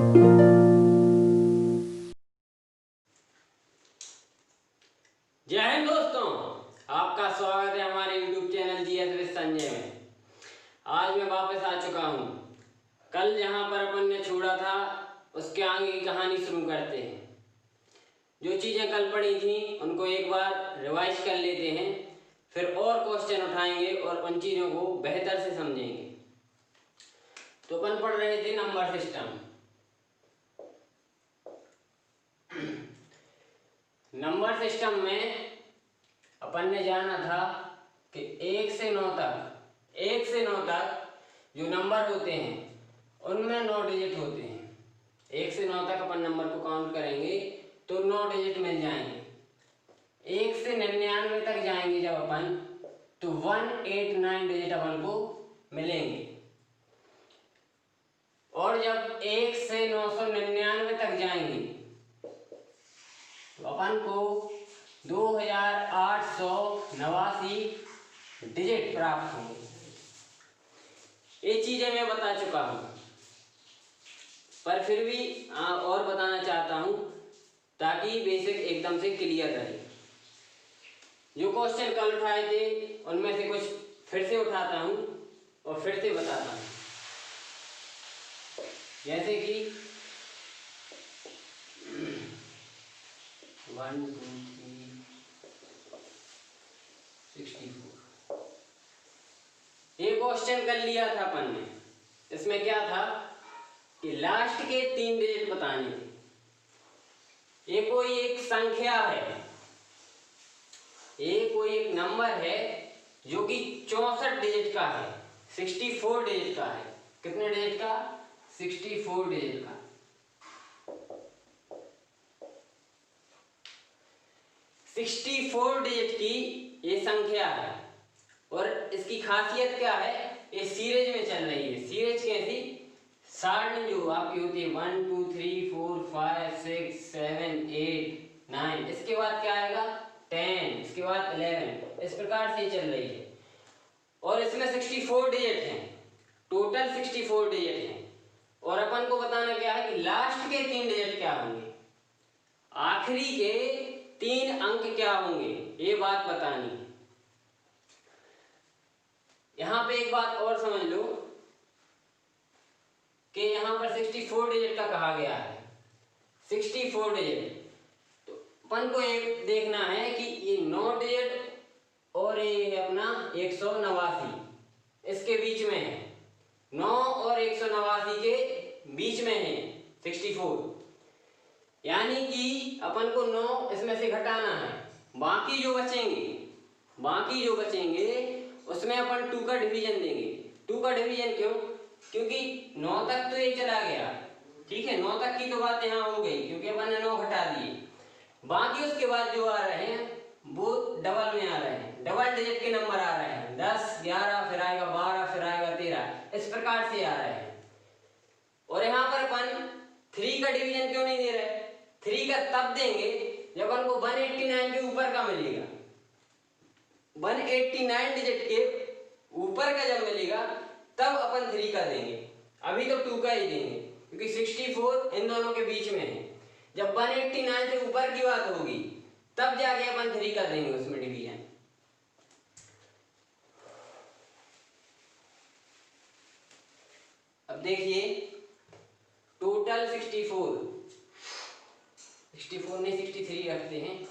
जय हिंद दोस्तों, आपका स्वागत है हमारे YouTube channel GS with Sanjay में। आज मैं वापस आ चुका हूँ। कल जहाँ पर अपन ने छोड़ा था उसके आगे की कहानी शुरू करते हैं। जो चीज़ें कल पढ़ी थी उनको एक बार रिवाइज कर लेते हैं, फिर और क्वेश्चन उठाएंगे और उन चीज़ों को बेहतर से समझेंगे। तो अपन पढ़ रहे थे नंबर सिस्टम। नंबर सिस्टम में अपन ने जाना था कि 1 से 9 तक जो नंबर होते हैं उनमें 9 डिजिट होते हैं। 1 से 9 तक अपन नंबर को काउंट करेंगे तो 9 डिजिट मिल जाएंगे। 1 से 99 तक जाएंगे जब अपन, तो 189 डिजिट अपन को मिलेंगे। और जब 1 से 999 तक जाएंगे तो अपन को 2889 डिजिट प्राप्त होंगे। ये चीजें मैं बता चुका हूं, पर फिर भी और बताना चाहता हूं ताकि बेसिक एकदम से क्लियर रहे। जो क्वेश्चन कल उठाए थे उनमें से कुछ फिर से उठाता हूं और फिर से बताता हूं। जैसे कि 1 2 3 64 ये क्वेश्चन कर लिया था अपन ने। इसमें क्या था कि लास्ट के 3 डिजिट बताने थे। ये कोई एक संख्या है, ये कोई एक नंबर है जो कि 64 डिजिट का है, 64 डिजिट का है। कितने डिजिट का? 64 डिजिट का। 64 डिजिट की ये संख्या है और इसकी खासियत क्या है? ये सीरीज में चल रही है। सीरीज कैसी? सारणी जो आपकी होती है 1 2 3 4 5 6 7 8 9, इसके बाद क्या आएगा 10, इसके बाद 11, इस प्रकार से चल रही है। और इसमें 64 डिजिट हैं, टोटल 64 डिजिट हैं। और अपन को बताना क्या है कि लास्ट के 3 डिजिट क्या होंगे, आखिरी के 3 अंक क्या होंगे, ये बात बतानी है। यहां पे एक बात और समझ लो कि यहां पर 64 डिजिट का कहा गया है। 64 डिजिट तो अपन को एक देखना है कि ये 9 डिजिट और ये है अपना 189, इसके बीच में है। 9 और 189 के बीच में है 64, यानी कि अपन को 9 इसमें से घटाना है। बाकी जो बचेंगे उसमें अपन 2 का डिवीजन देंगे। 2 का डिवीजन क्यों? क्योंकि 9 तक तो ये चला गया, ठीक है, 9 तक की तो बात यहाँ हो गई क्योंकि अपन ने 9 घटा दिए। बाकी उसके बाद जो आ रहे हैं वो डबल में आ रहे हैं, डबल डिजिट के नंबर आ रहे हैं। 10 11 फिर आएगा 12 फिर आएगा 13, इस प्रकार से आ रहे हैं। और यहाँ पर अपन 3 का डिवीजन क्यों नहीं दे रहे? 3 का तब देंगे जब अपन को 189 के ऊपर का मिलेगा। 189 डिजिट के ऊपर का जब मिलेगा तब अपन 3 का देंगे। अभी तो 2 का ही देंगे क्योंकि 64 इन दोनों के बीच में है। जब 189 से ऊपर की बात होगी तब जाके अपन 3 का देंगे उसमें डिवीजन। अब देखिए टोटल 64 नहीं 63 रखते हैं,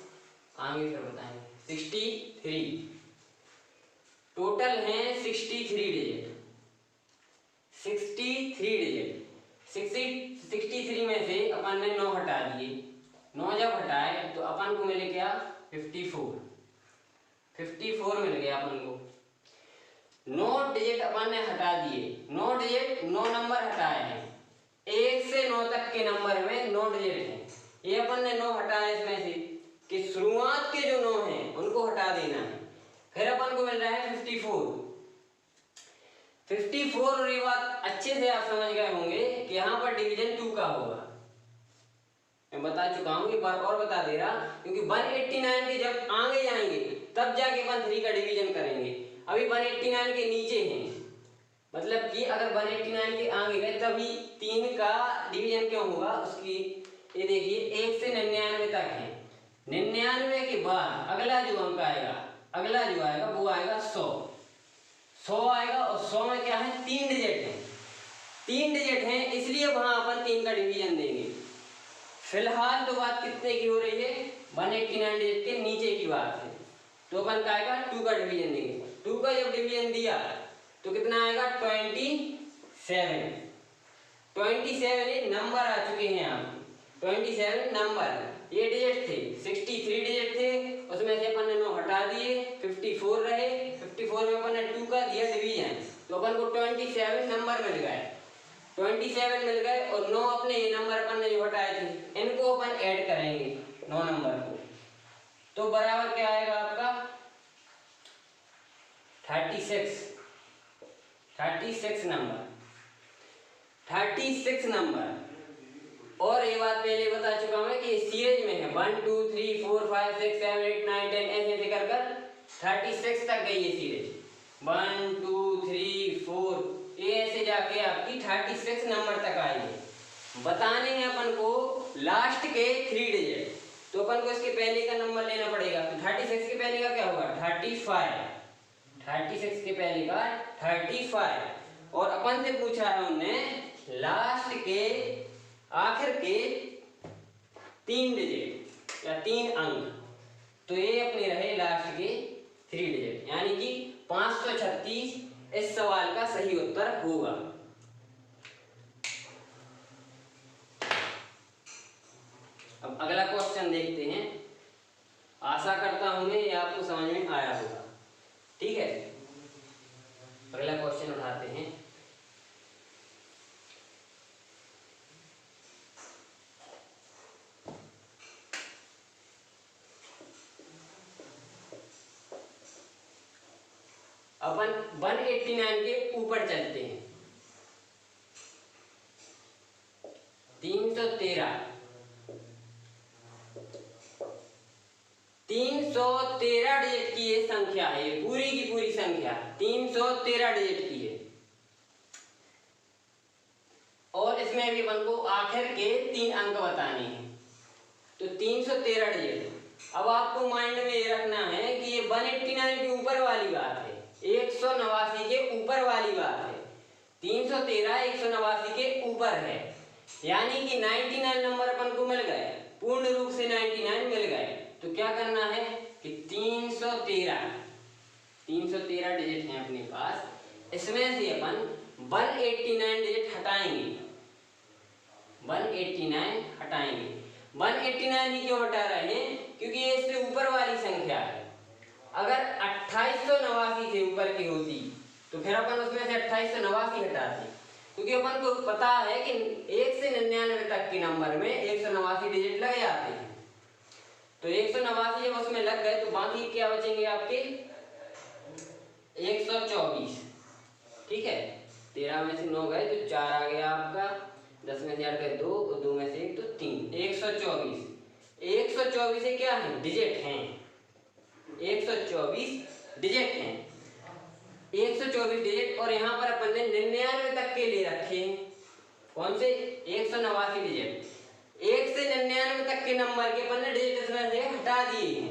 आगे फिर बताएंगे। 63 टोटल हैं 63 डिजिट। 63 में से अपन ने 9 हटा दिए। 9 जब हटाए तो अपन को मिले क्या? 54 मिल गया अपन को। 9 डिजिट अपन ने हटा दिए। 9 डिजिट 9 नंबर हटाए हैं। 1 से 9 तक के नंबर में 9 डिजिट हैं। ये अपन ने 9 हटाए इसमें से कि शुरुआत के जो 9 हैं उनको हटा देना है। फिर अपन को मिल रहा है 54। और ये बात अच्छे से आप समझ गए होंगे कि यहाँ पर डिवीजन 2 का होगा। मैं बता चुका हूँ, एक बार और बता दे रहा, क्योंकि 189 के जब आगे जाएंगे तब जाके अपन 3 का डिवीजन करेंगे। अभी 189 के नीचे हैं, मतलब कि अगर 189 के आगे गए तभी 3 का डिवीजन क्यों होगा उसकी, ये देखिए 1 से 99 तक है। 99 के बाद अगला जो अंक आएगा, अगला जो आएगा वो आएगा 100 आएगा। और 100 में क्या है, 3 डिजिट है, 3 डिजिट है, इसलिए वहां अपन 3 का डिवीजन देंगे। फिलहाल तो बात कितने की हो रही है, 189 डिजिट के नीचे की बात है, तो अपन का आएगा 2 का डिवीजन देंगे। 2 का जब डिवीजन दिया तो कितना आएगा 27। 27 ये नंबर आ चुके हैं आपके, 27 नंबर। ये डिजिट थे 63 डिजिट थे, उसमें से अपन ने 9 हटा दिए, 54 रहे। 54 में अपन ने 2 का दिया डिवीजन, तो अपन को 27 नंबर मिल गए, 27 मिल गए। और 9 अपने ये नंबर अपन ने जो हटाए थे इनको अपन ऐड करेंगे 9 नंबर को, तो बराबर क्या आएगा आपका 36 नंबर, 36 नंबर। और ये बात पहले बता चुका मैं कि सीरीज में है 1 2 3 4 5 6 7 8 9 10 ऐसे कर कर 36 तक गई है सीरीज। 1 2 3 4 ये ऐसे जाके आपकी 36 नंबर तक आई है। बताने हैं अपन को लास्ट के 3 डिजिट, तो अपन को इसके पहले का नंबर लेना पड़ेगा। तो 36 के पहले का क्या होगा 35, 36 के पहले का 35। और अपन से पूछा है उन्होंने लास्ट के आखिर के 3 डिजिट या 3 अंक, तो ये अपने रहे लास्ट के 3 डिजिट, यानी कि 536 इस सवाल का सही उत्तर होगा। अब अगला क्वेश्चन देखते हैं। आशा करता हूं मैं ये आपको समझ में आया होगा। ठीक है, अगला क्वेश्चन उठाते हैं। अपन 189 के ऊपर चलते हैं। 313 डिजिट की ये संख्या है, पूरी की पूरी संख्या 313 डिजिट की है। और इसमें भी अपन को आखिर के 3 अंक बताने हैं, तो 313 डिजिट। अब आपको माइंड में ये रखना है कि ये 189 के ऊपर वाली बात है, 189 के ऊपर वाली बात है। 313 189 के ऊपर है, यानी कि 99 नंबर अपन को मिल गए, पूर्ण रूप से 99 मिल गए। तो क्या करना है कि 313 डिजिट हैं अपने पास, इसमें से अपन 189 डिजिट हटाएंगे, 189 हटाएंगे। 189 ही क्यों हटा रहे हैं, क्योंकि ये इससे ऊपर वाली संख्या है। अगर 2889 से ऊपर की होती तो फिर अपन उसमें से 2889 हटाते, क्योंकि अपन को पता है कि 1 से 99 तक के नंबर में 189 डिजिट लग जाते हैं। तो 189 जब उसमें लग गए तो बाकी क्या बचेंगे आपके 124। ठीक है, 13 में से 9 गए तो 4 आ गया आपका, 10 में से 8 गए 2 और 2 में से 1 तो 3, 124। 124 से क्या है डिजिट हैं, 124 डिजिट हैं, 124 डिजिट। और यहाँ पर अपन ने 99 तक के ले रखे हैं, कौन से 189 डिजिट। 1 से 99 तक के नंबर के अपन ने डिजिट इसमें से हटा दिए हैं।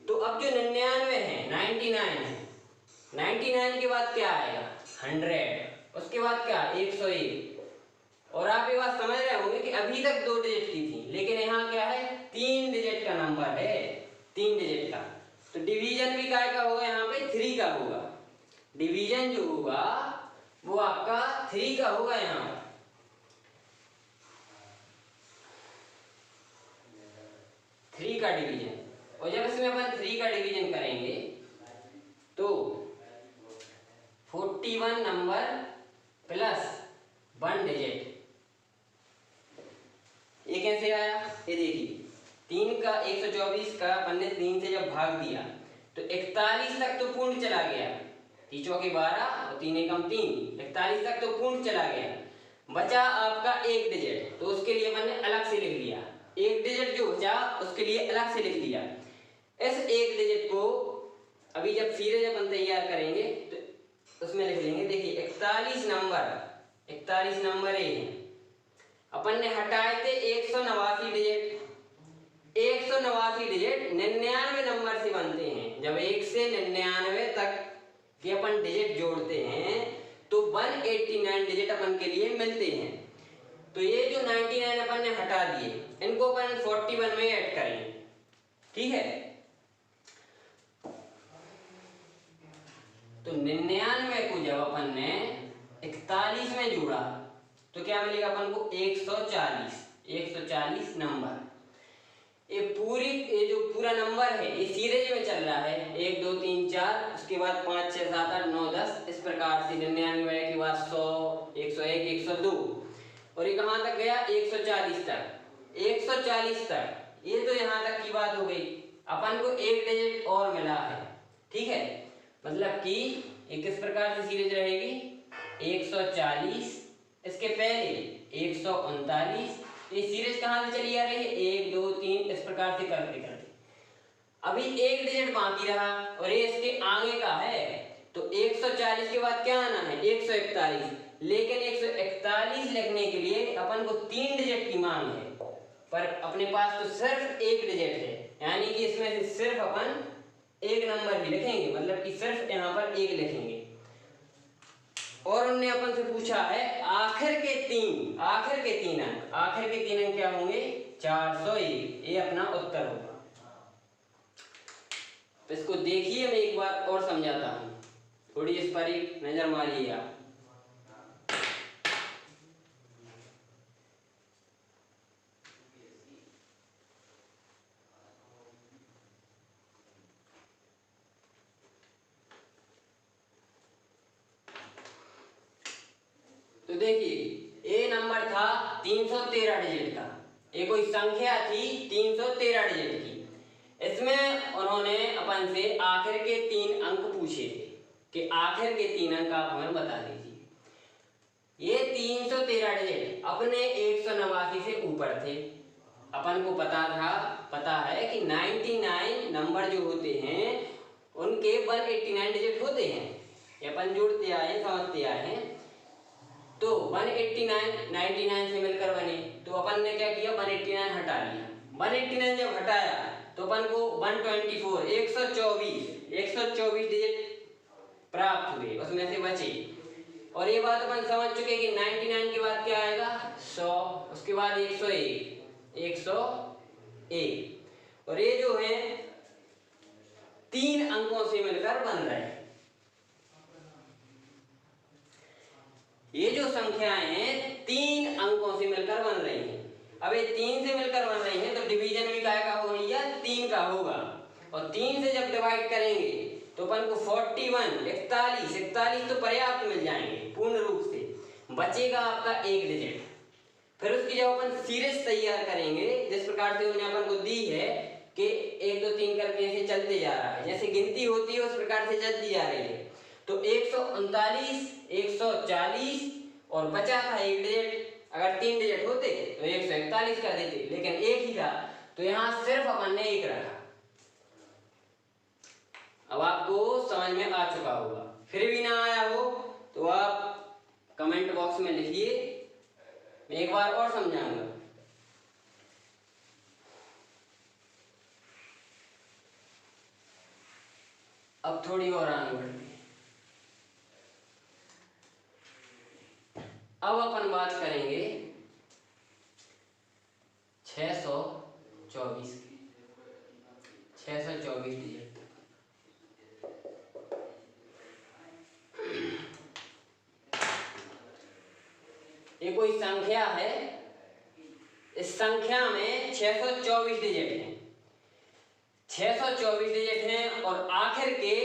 तो अब जो 99 है 99 है, 99 के बाद क्या आएगा 100, उसके बाद क्या 101। और आप ये बात समझ रहे होंगे कि अभी तक 2 डिजिट की थी, लेकिन यहाँ क्या है 3 डिजिट का नंबर है, 3 डिजिट का। तो डिवीजन भी काय का होगा, यहाँ पे 3 का होगा। डिवीजन जो होगा वो आपका 3 का होगा यहाँ पर। 3 का डिवीजन, और जब इसमें अपन 3 का डिवीजन करेंगे तो 41 नंबर प्लस 1 डिजिट, ये कैसे आया ये देखिए। 3 का 124 का अपन ने 3 से जब भाग दिया तो 41 तक तो पूर्ण चला गया, 3 चौके 12 और 3 एकम 3, 41 तक तो पूर्ण चला गया। बचा आपका 1 डिजिट, तो उसके लिए अपन ने अलग से लिख लिया, 1 डिजिट जो बचा उसके लिए अलग से लिख लिया। इस 1 डिजिट को अभी जब सीरीज अपन तैयार करेंगे तो उसमें लिख लेंगे। देखिए 41 नंबर ए अपन ने हटाए थे 189 डिजिट। 189 डिजिट 99 नंबर से बनते हैं। जब 1 से 99 तक के अपन डिजिट जोड़ते हैं तो 189 डिजिट अपन के लिए मिलते हैं। तो ये जो 99 अपन ने हटा दिए, इनको अपन 41 में ऐड करेंगे। ठीक है, तो 99 को जब अपन ने 41 में जोड़ा तो क्या मिलेगा अपन को? 140 नंबर। ये जो पूरा नंबर है ये सीरीज में चल रहा है, 1 2 3 4, उसके बाद 5 6 7 8 9 10, इस प्रकार से 99 के बाद 100 101 102, और ये कहाँ तक गया? 140 तक। 140 तक ये तो यहाँ तक की बात हो गई। अपन को एक डिजिट और मिला है। ठीक है, मतलब कि ये किस प्रकार से सीरीज रहेगी? 140, इसके पहले 139, ये सीरीज कहाँ से चली आ रही है? 1 2 3, इस प्रकार से करते करते अभी एक डिजिट बाकी रहा और ये इसके आगे का है। तो 140 के बाद क्या आना है? 141, लेकिन 141 लिखने के लिए अपन को 3 डिजिट की मांग है, पर अपने पास तो सिर्फ एक डिजिट है, यानी कि इसमें से सिर्फ अपन एक नंबर ही लिखेंगे, मतलब कि सिर्फ यहाँ पर एक लिखेंगे। और उन्होंने अपन से पूछा है आखिर के तीन अंक क्या होंगे? 401, ये अपना उत्तर होगा। तो इसको देखिए, मैं एक बार और समझाता हूँ, थोड़ी इस पर एक नजर मारिए आप। तो देखिए ए नंबर था 313 डिजिट का, ये कोई संख्या थी 313 डिजिट की। इसमें उन्होंने अपन से आखिर के 3 अंक पूछे थे कि आखिर के 3 अंक आप हमें बता दीजिए। ये 313 डिजिट अपने 189 से ऊपर थे। अपन को पता है कि 99 नंबर जो होते हैं उनके 189 डिजिट होते हैं। ये अपन जोड़ते आए, समझते आए हैं। तो 189 99 से मिलकर बने, तो अपन ने क्या किया? 189 हटा लिया। 189 जब हटाया तो अपन को 124 124 डिजिट प्राप्त हुए, उसमें से बचे। और ये बात अपन समझ चुके कि 99 के बाद क्या आएगा? 100, उसके बाद 101, और ये जो है 3 अंकों से मिलकर बन रहे हैं। ये जो संख्याएं हैं 3 अंकों से मिलकर बन रही हैं। अब ये 3 से मिलकर बन रही हैं तो डिवीजन भी काय का होगा भैया? 3 का होगा। और 3 से जब डिवाइड करेंगे तो अपन को 41 41 तो पर्याप्त मिल जाएंगे पूर्ण रूप से। बचेगा आपका एक डिजिट। फिर उसकी जब अपन सीरीज तैयार करेंगे, जिस प्रकार से उन्होंने अपन को दी है कि 1 2 3 करके ऐसे चलते जा रहा है, जैसे गिनती होती है उस प्रकार से चलती जा रही है। तो 139 140 और बचा था एक डिजिट। अगर 3 डिजिट होते तो 141 कर देते, लेकिन एक ही था तो यहाँ सिर्फ अपन ने एक रखा। अब आपको समझ में आ चुका होगा। फिर भी ना आया हो तो आप कमेंट बॉक्स में लिखिए, मैं एक बार और समझाऊंगा। अब थोड़ी और आगे बढ़ते हैं। अब अपन बात करेंगे 624 की। 624 डिजिट ये कोई संख्या है, इस संख्या में 624 डिजिट हैं। 624 डिजिट हैं और आखिर के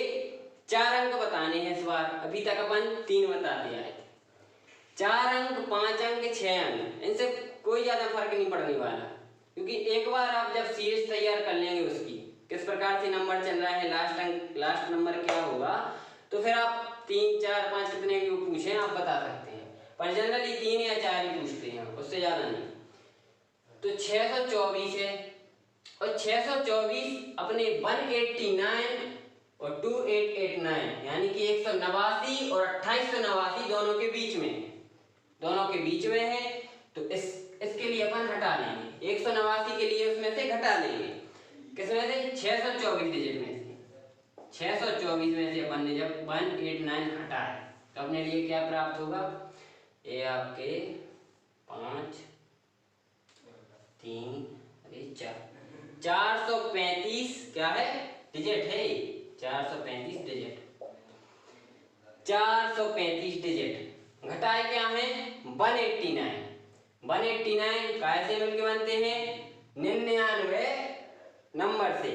4 अंक बताने हैं इस बार। अभी तक अपन 3 बताते आए थे। 4 अंक, 5 अंक, 6 अंक, इनसे कोई ज्यादा फर्क नहीं पड़ने वाला, क्योंकि एक बार आप जब सीरीज तैयार कर लेंगे उसकी किस प्रकार से नंबर चल रहा है, लास्ट नंबर क्या होगा, तो फिर आप 3 4 5 कितने भी पूछें आप बता सकते हैं। पर जनरली 3 या 4 ही पूछते हैं, उससे ज्यादा नहीं। तो 624 है और 624 अपने 189 और 2889 यानी कि 189 और 2889 दोनों के बीच में है। तो इसके लिए अपन हटा लेंगे 189 के लिए, उसमें से घटा लेंगे किसमें से 624 डिजिट में से 624 में से अपन ने जब 189 हटाया तो अपने लिए क्या प्राप्त होगा, ये आपके 5 3 435 क्या है डिजिट है, 435 डिजिट 435 डिजिट घटाए क्या है 189 कैसे मिलके बनते हैं 99 नंबर से,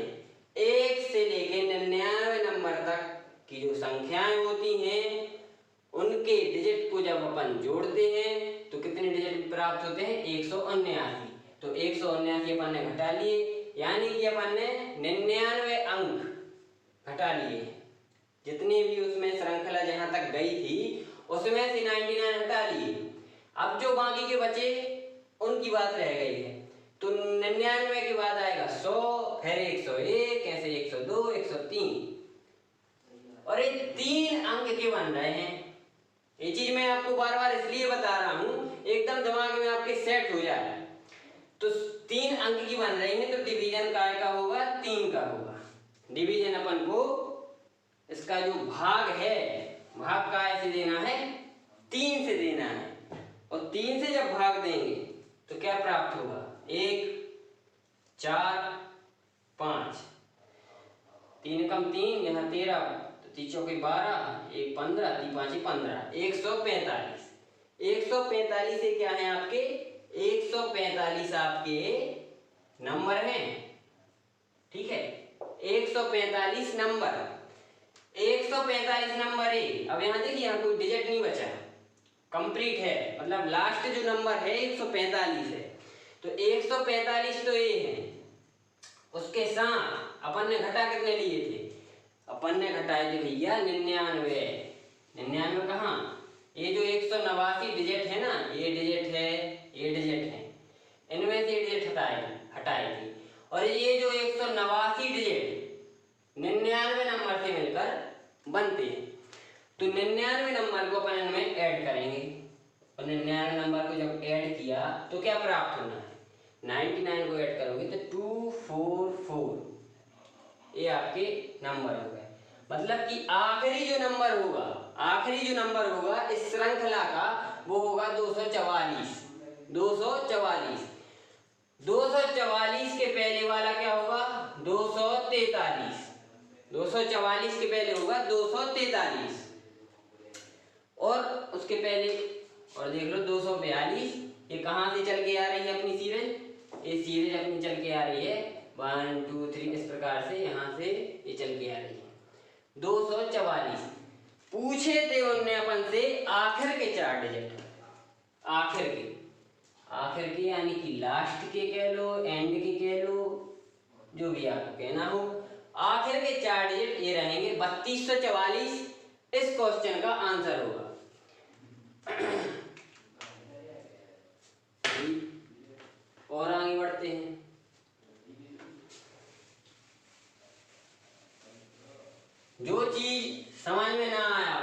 1 से लेके 99 नंबर तक की जो संख्याएं होती हैं उनके डिजिट को जब अपन जोड़ते हैं तो कितने डिजिट प्राप्त होते हैं 179। तो 179 अपन ने घटा लिए, यानी कि अपन ने 99 अंक घटा लिए, जितनी भी उसमें श्रृंखला जहां तक गई थी उसमें से 99 हटा लिए। अब जो बाकी के बचे उनकी बात रह गई है, तो 99 के बाद आएगा 100, फिर 101, ऐसे 102, 103 और ये 3 अंक के बन रहे हैं। ये चीज मैं आपको बार बार इसलिए बता रहा हूं एकदम दिमाग में आपके सेट हो जाए। तो 3 अंक की बन रही है तो डिवीजन काय का होगा 3 का होगा। डिवीजन अपन को इसका जो भाग है भाग काय से देना है 3 से देना है, और 3 से जब भाग देंगे तो क्या प्राप्त होगा 1 4 5, 3 कम 3 यहाँ 13, तो 3 चौके 12, 1 15, 3 5 15, 145। 145 से क्या है आपके 145 आपके नंबर हैं, ठीक है 145 नंबर 145 नंबर है। अब यहाँ देखिए यहाँ कोई डिजिट नहीं बचा, कंप्लीट है, मतलब लास्ट जो नंबर है 145 है। तो 145 तो ये है, उसके साथ अपन ने घटा कितने लिए थे, अपन ने घटाए थे भैया 99 कहाँ, ये जो 189 डिजिट है ना, ये डिजिट है, ये डिजिट है, इनमें से डिजिट हटाए थे, और ये जो 189 डिजिट 99 नंबर से मिलकर बनते हैं। तो 99 नंबर को अपन इनमें ऐड करेंगे, और 99 नंबर को जब ऐड किया तो क्या प्राप्त होना है 99 को ऐड करोगे तो 244, ये आपके नंबर हो गए। मतलब कि आखिरी जो नंबर होगा इस श्रृंखला का वो होगा 244। 244 के पहले वाला क्या होगा 243, 244 के पहले होगा 243, और उसके पहले और देख लो 242, ये कहाँ से चल के आ रही है अपनी सीरीज, ये सीरीज अपनी चल के आ रही है 1 2 3 इस प्रकार से यहाँ से ये चल के आ रही है 244। पूछे थे उनने अपन से आखिर के 4 डिजिट, आखिर के यानी कि लास्ट के कह लो, एंड के कह लो, जो भी आपको कहना हो, आखिर के 4 डिजिट ये रहेंगे 3244 इस क्वेश्चन का आंसर होगा। और आगे बढ़ते हैं। जो चीज समझ में ना आया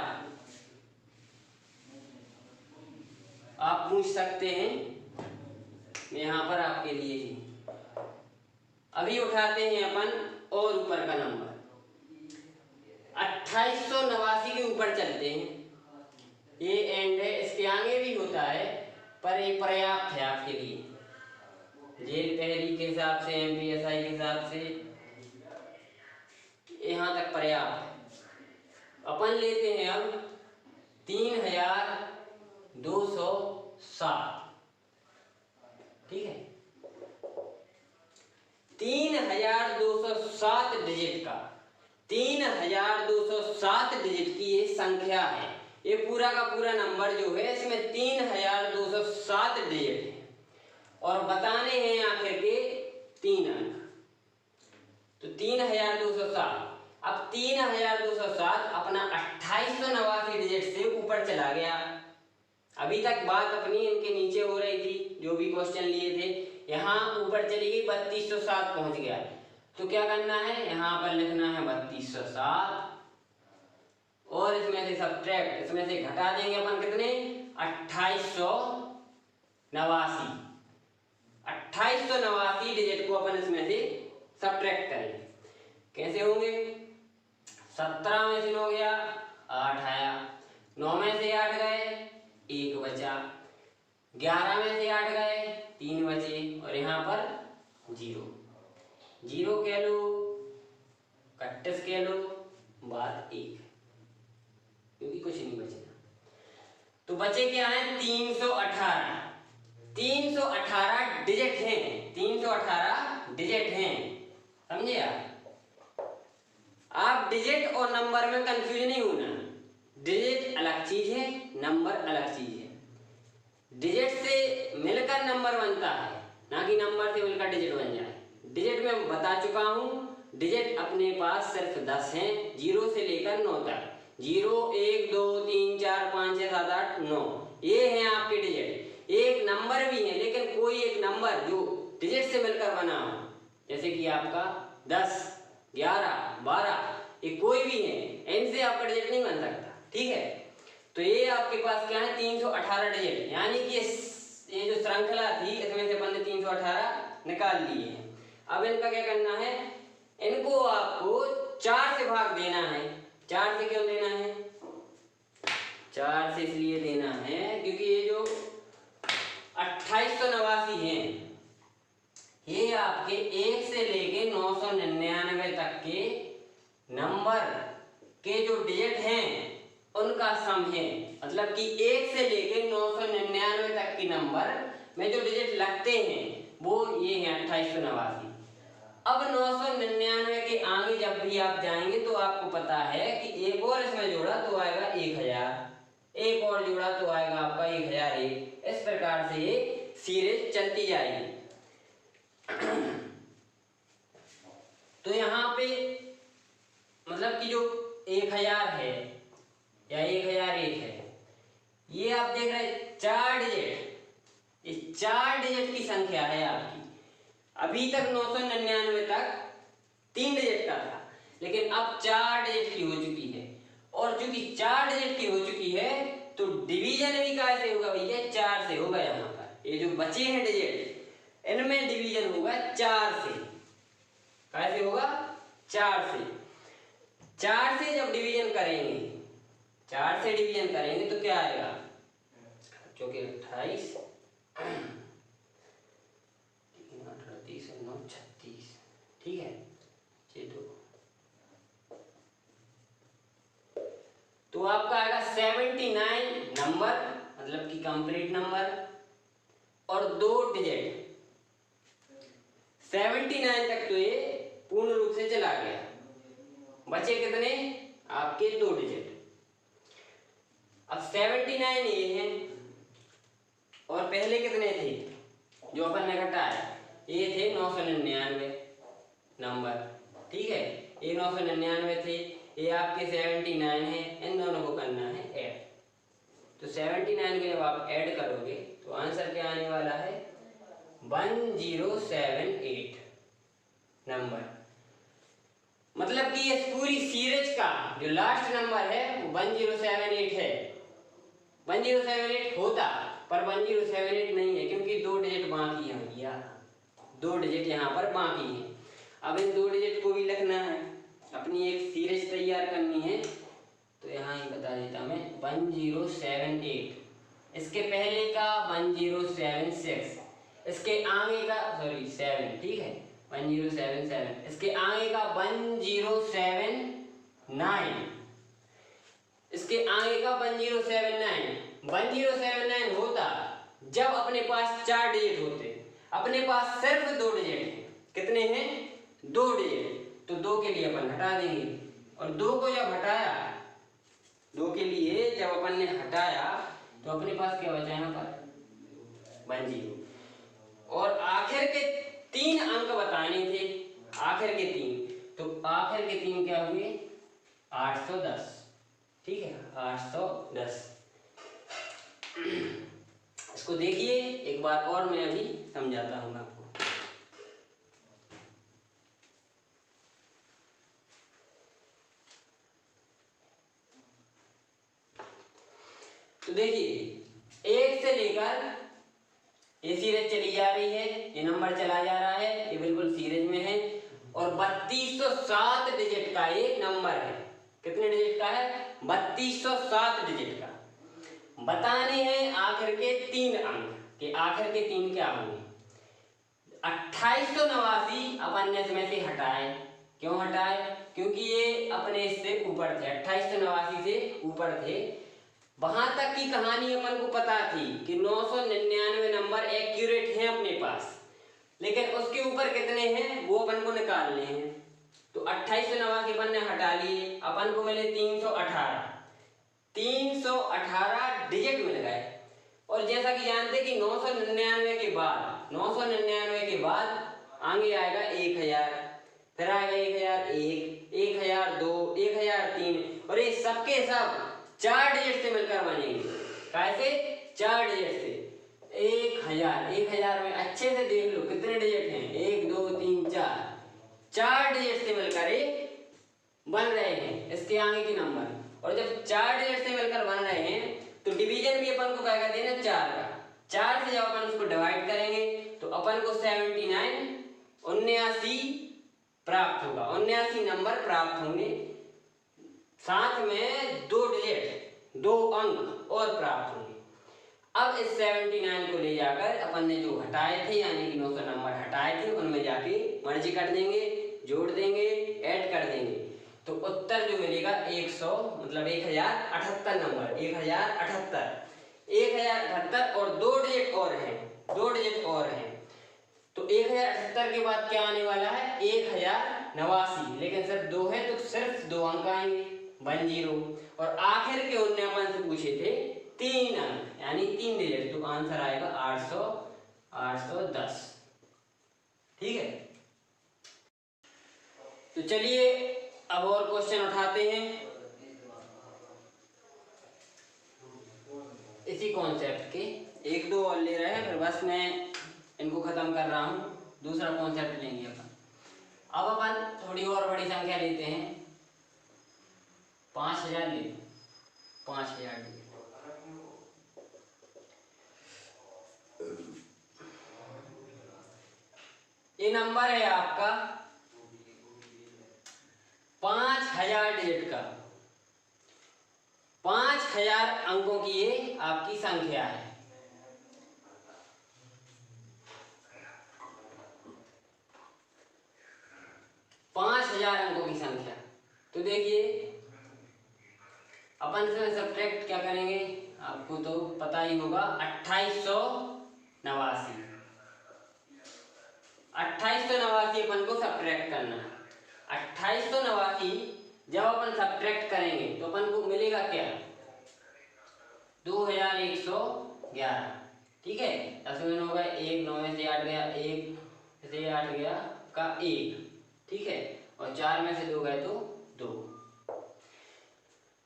आप पूछ सकते हैं, यहाँ पर आपके लिए ही। अभी उठाते हैं अपन और ऊपर का नंबर 2889 के ऊपर चलते हैं। ये एंड है, इसके आगे भी होता है पर ये पर्याप्त है आपके लिए, जेल तहरीर के हिसाब से, MPSI के हिसाब से यहाँ तक पर्याप्त है। अपन लेते हैं अब 3207, ठीक है 3207 डिजिट का 3207 डिजिट की ये संख्या है। ये पूरा का पूरा नंबर जो है इसमें 3207 डिजिट है, और बताने हैं आखिर के 3 अंक। तो 3207, अब 3207 अपना 2889 डिजिट से ऊपर चला गया। अभी तक बात अपनी इनके नीचे हो रही थी, जो भी क्वेश्चन लिए थे, यहाँ ऊपर चली गई 3207 पहुंच गया। तो क्या करना है, यहाँ पर लिखना है 3207 और इसमें से सब्ट्रैक्ट, इसमें से घटा देंगे अपन कितने, 2889। 2889 डिजिट को अपन इसमें से सब्ट्रैक्ट करेंगे। कैसे होंगे, 17 में से 9 गया 8 आया, 9 में से 8 गए 1 बचा, 11 में से 8 गए 3 बचे और यहाँ पर 0 कह लो, 31 कह लो, बात 1 क्योंकि कुछ नहीं बचेगा। तो बचे क्या है, 318 डिजिट हैं, 318 डिजिट हैं, समझे आप डिजिट और नंबर में कंफ्यूज नहीं होना। डिजिट अलग चीज है, नंबर अलग चीज है। डिजिट से मिलकर नंबर बनता है, ना कि नंबर से मिलकर डिजिट बन जाए। डिजिट में बता चुका हूं, डिजिट अपने पास सिर्फ 10 हैं, 0 से लेकर 9 तक। 0 1 2 3 4 5 6 7 8 9 ये हैं आपके डिजिट। एक नंबर भी है, लेकिन कोई एक नंबर जो डिजिट से मिलकर बना हो, जैसे कि आपका 10 11 12 ये कोई भी है, इनसे आपका डिजिट नहीं बन सकता, ठीक है। तो ये आपके पास क्या है, 318 डिजिट, यानी कि ये जो श्रृंखला थी इसमें से अपन ने 318 निकाल लिए हैं। अब इनका क्या करना है, इनको आपको 4 से भाग देना है। 4 से क्यों देना है, 4 से इसलिए देना है क्योंकि ये जो 2889 हैं ये आपके 1 से लेके 999 तक के नंबर के जो डिजिट हैं उनका सम है। मतलब कि 1 से लेके 999 तक के नंबर में जो डिजिट लगते हैं वो ये हैं 2889। अब 999 के आगे जब भी आप जाएंगे तो आपको पता है कि एक और इसमें जोड़ा तो आएगा 1000, एक और जोड़ा तो आएगा आपका 1001। इस प्रकार से ये सीरीज चलती जाएगी। तो यहाँ पे मतलब कि जो 1000 है या 1001 है, ये आप देख रहे हैं 4 डिजिट, ये 4 डिजिट की संख्या है आपकी। अभी तक 999 तक 3 डिजिट का था, लेकिन अब 4 डिजिट की हो चुकी है। और चूंकि 4 डिजिट की हो चुकी है तो डिवीजन भी कैसे होगा भैया, 4 से होगा। यहाँ पर ये जो बचे हैं डिजिट इनमें डिवीजन होगा 4 से। कैसे होगा, 4 से। 4 से जब डिवीजन करेंगे, 4 से डिवीजन करेंगे तो क्या आएगा, जो कि 28 36, ठीक है। तो आपका आएगा 79 नंबर, मतलब कि कंप्लीट नंबर और 2 डिजिट। 79 तक तो ये पूर्ण रूप से चला गया, बचे कितने आपके 2 डिजिट। अब 79 ये हैं और पहले कितने थे जो अपन ने घटाया, ये थे 999 नंबर, ठीक है। ये 999 थे, ये आपके 79 है, इन दोनों को करना है ऐड। तो 79 को जब आप ऐड करोगे तो आंसर क्या आने वाला है, 1078 नंबर। मतलब कि इस पूरी सीरीज का जो लास्ट नंबर है वो 1078 है। 1078 होता पर 1078 नहीं है क्योंकि 2 डिजिट बाकी है भैया, 2 डिजिट यहाँ पर बाकी है। अब इन 2 डिजिट को भी लिखना है, अपनी एक सीरीज तैयार करनी है। तो यहाँ ही बता देता मैं 1078, इसके पहले का 1076, इसके आगे का 7, ठीक है 1077, इसके आगे का 1079, इसके आगे का 1079। 1079 होता जब अपने पास 4 डिजिट होते, अपने पास सिर्फ 2 डिजिट हैं। कितने हैं, 2 डिजिट। तो 2 के लिए अपन हटा देंगे और 2 को जब हटाया, 2 के लिए जब अपन ने हटाया तो अपने पास क्या बचा यहाँ पर 10। और आखिर के 3 अंक बताने थे, आखिर के 3, तो आखिर के 3 क्या हुए 810, ठीक है 810। इसको देखिए एक बार और, मैं अभी समझाता हूँ आपको। देखिए 1 से लेकर ये सीरीज चली जा रही है, ये नंबर चला जा रहा है, ये बिल्कुल सीरीज में है और 3207 डिजिट का एक नंबर है। कितने डिजिट का है? 3207 डिजिट का। बताने हैं आखिर के 3 अंक कि आखिर के 3 क्या होंगे। 2889 अपन ने इसमें से हटाए। क्यों हटाए? क्योंकि ये अपने इससे ऊपर थे, 2889 से ऊपर थे। वहां तक की कहानी अपन को पता थी कि 999 नंबर एक्यूरेट हैं अपने पास, लेकिन उसके ऊपर कितने हैं वो अपन को निकालने हैं। तो 2889 अपन ने हटा लिए, अपन को मिले 318। 318 डिजिट मिल गए। और जैसा कि जानते कि 999 के बाद आगे आएगा 1000, फिर आएगा 1001, 1002, 1003 और ये सबके सब 4 डिजिट से मिलकर बनेंगे। कैसे? 4 डिजिट से। 1000 में अच्छे से देख लो कितने डिजिट हैं, 1 2 3 4 डिजिट से मिलकर ये बन रहे हैं इसके आगे के नंबर। और जब 4 डिजिट से मिलकर बन रहे हैं तो डिवीजन भी अपन को क्या कहते हैं ना, 4 का। 4 से जब अपन उसको डिवाइड करेंगे तो अपन को 79 प्राप्त होगा, 79 नंबर प्राप्त होंगे। साथ में 2 डिजिट 2 अंक और प्राप्त होंगे। अब इस 79 को ले जाकर अपन ने जो हटाए थे यानी कि 900 नंबर हटाए थे उनमें जाके मर्ज कर देंगे, जोड़ देंगे, ऐड कर देंगे तो उत्तर जो मिलेगा 100 मतलब 1078 नंबर, 1078 और 2 डिजिट और हैं, 2 डिजिट और हैं। तो 1078 के बाद क्या आने वाला है? 1089, लेकिन सिर्फ 2 है तो सिर्फ 2 अंक आएंगे 10। और आखिर के उनने अपन से पूछे थे 3 अंक यानी 3 डिजिट, तो आंसर आएगा 810। ठीक है, तो चलिए अब और क्वेश्चन उठाते हैं इसी कॉन्सेप्ट के। 1-2 और ले रहे हैं फिर बस मैं इनको खत्म कर रहा हूं, दूसरा कॉन्सेप्ट लेंगे अपन। अब अपन थोड़ी और बड़ी संख्या लेते हैं, 5000 ले, 5000 ले। ये नंबर है आपका 5000 डिजिट का, 5000 अंकों की ये आपकी संख्या है। पांच 5000 अंकों की संख्या। तो देखिए अपन से सब्ट्रैक्ट क्या करेंगे, आपको तो पता ही होगा, 2889। 2889 अपन को सब्ट्रैक्ट करना है। 2889 जब अपन सब्ट्रैक्ट करेंगे तो अपन को मिलेगा क्या? 2111। ठीक है, 10 में हो गया 1, 9 में से 8 गया 1, से 8 गया का 1। ठीक है, और 4 में से 2 गए तो 2।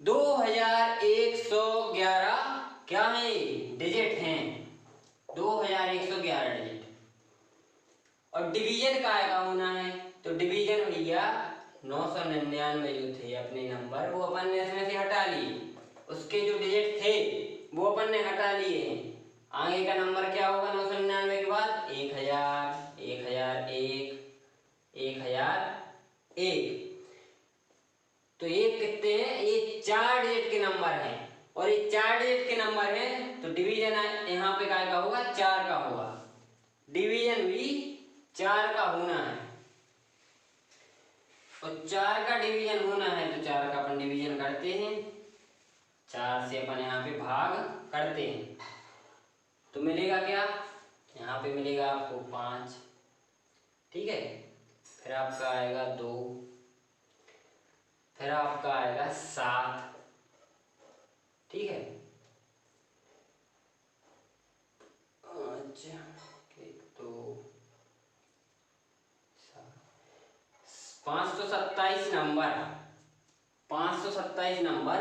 2111 क्या है? डिजिट हैं, 2111 डिजिट। और डिवीजन का होना है तो डिवीजन भैया 999 जो थे अपने नंबर वो अपन ने इसमें से हटा लिए, उसके जो डिजिट थे वो अपन ने हटा लिए हैं। आगे का नंबर क्या होगा 999 के बाद? 1000, 1001, 1001। तो ये कितने हैं? ये 4 डिजिट के नंबर हैं और ये 4 डिजिट के नंबर हैं तो डिवीजन यहाँ पे क्या होगा? 4 का होगा। डिवीजन भी 4 का होना है और 4 का डिवीजन होना है तो 4 का अपन डिवीजन करते हैं, 4 से अपन यहाँ पे भाग करते हैं तो मिलेगा क्या? यहाँ पे मिलेगा आपको 5। ठीक है, फिर आपका आएगा 2, फिर आपका आएगा 7। ठीक है, 527 नंबर, 527 नंबर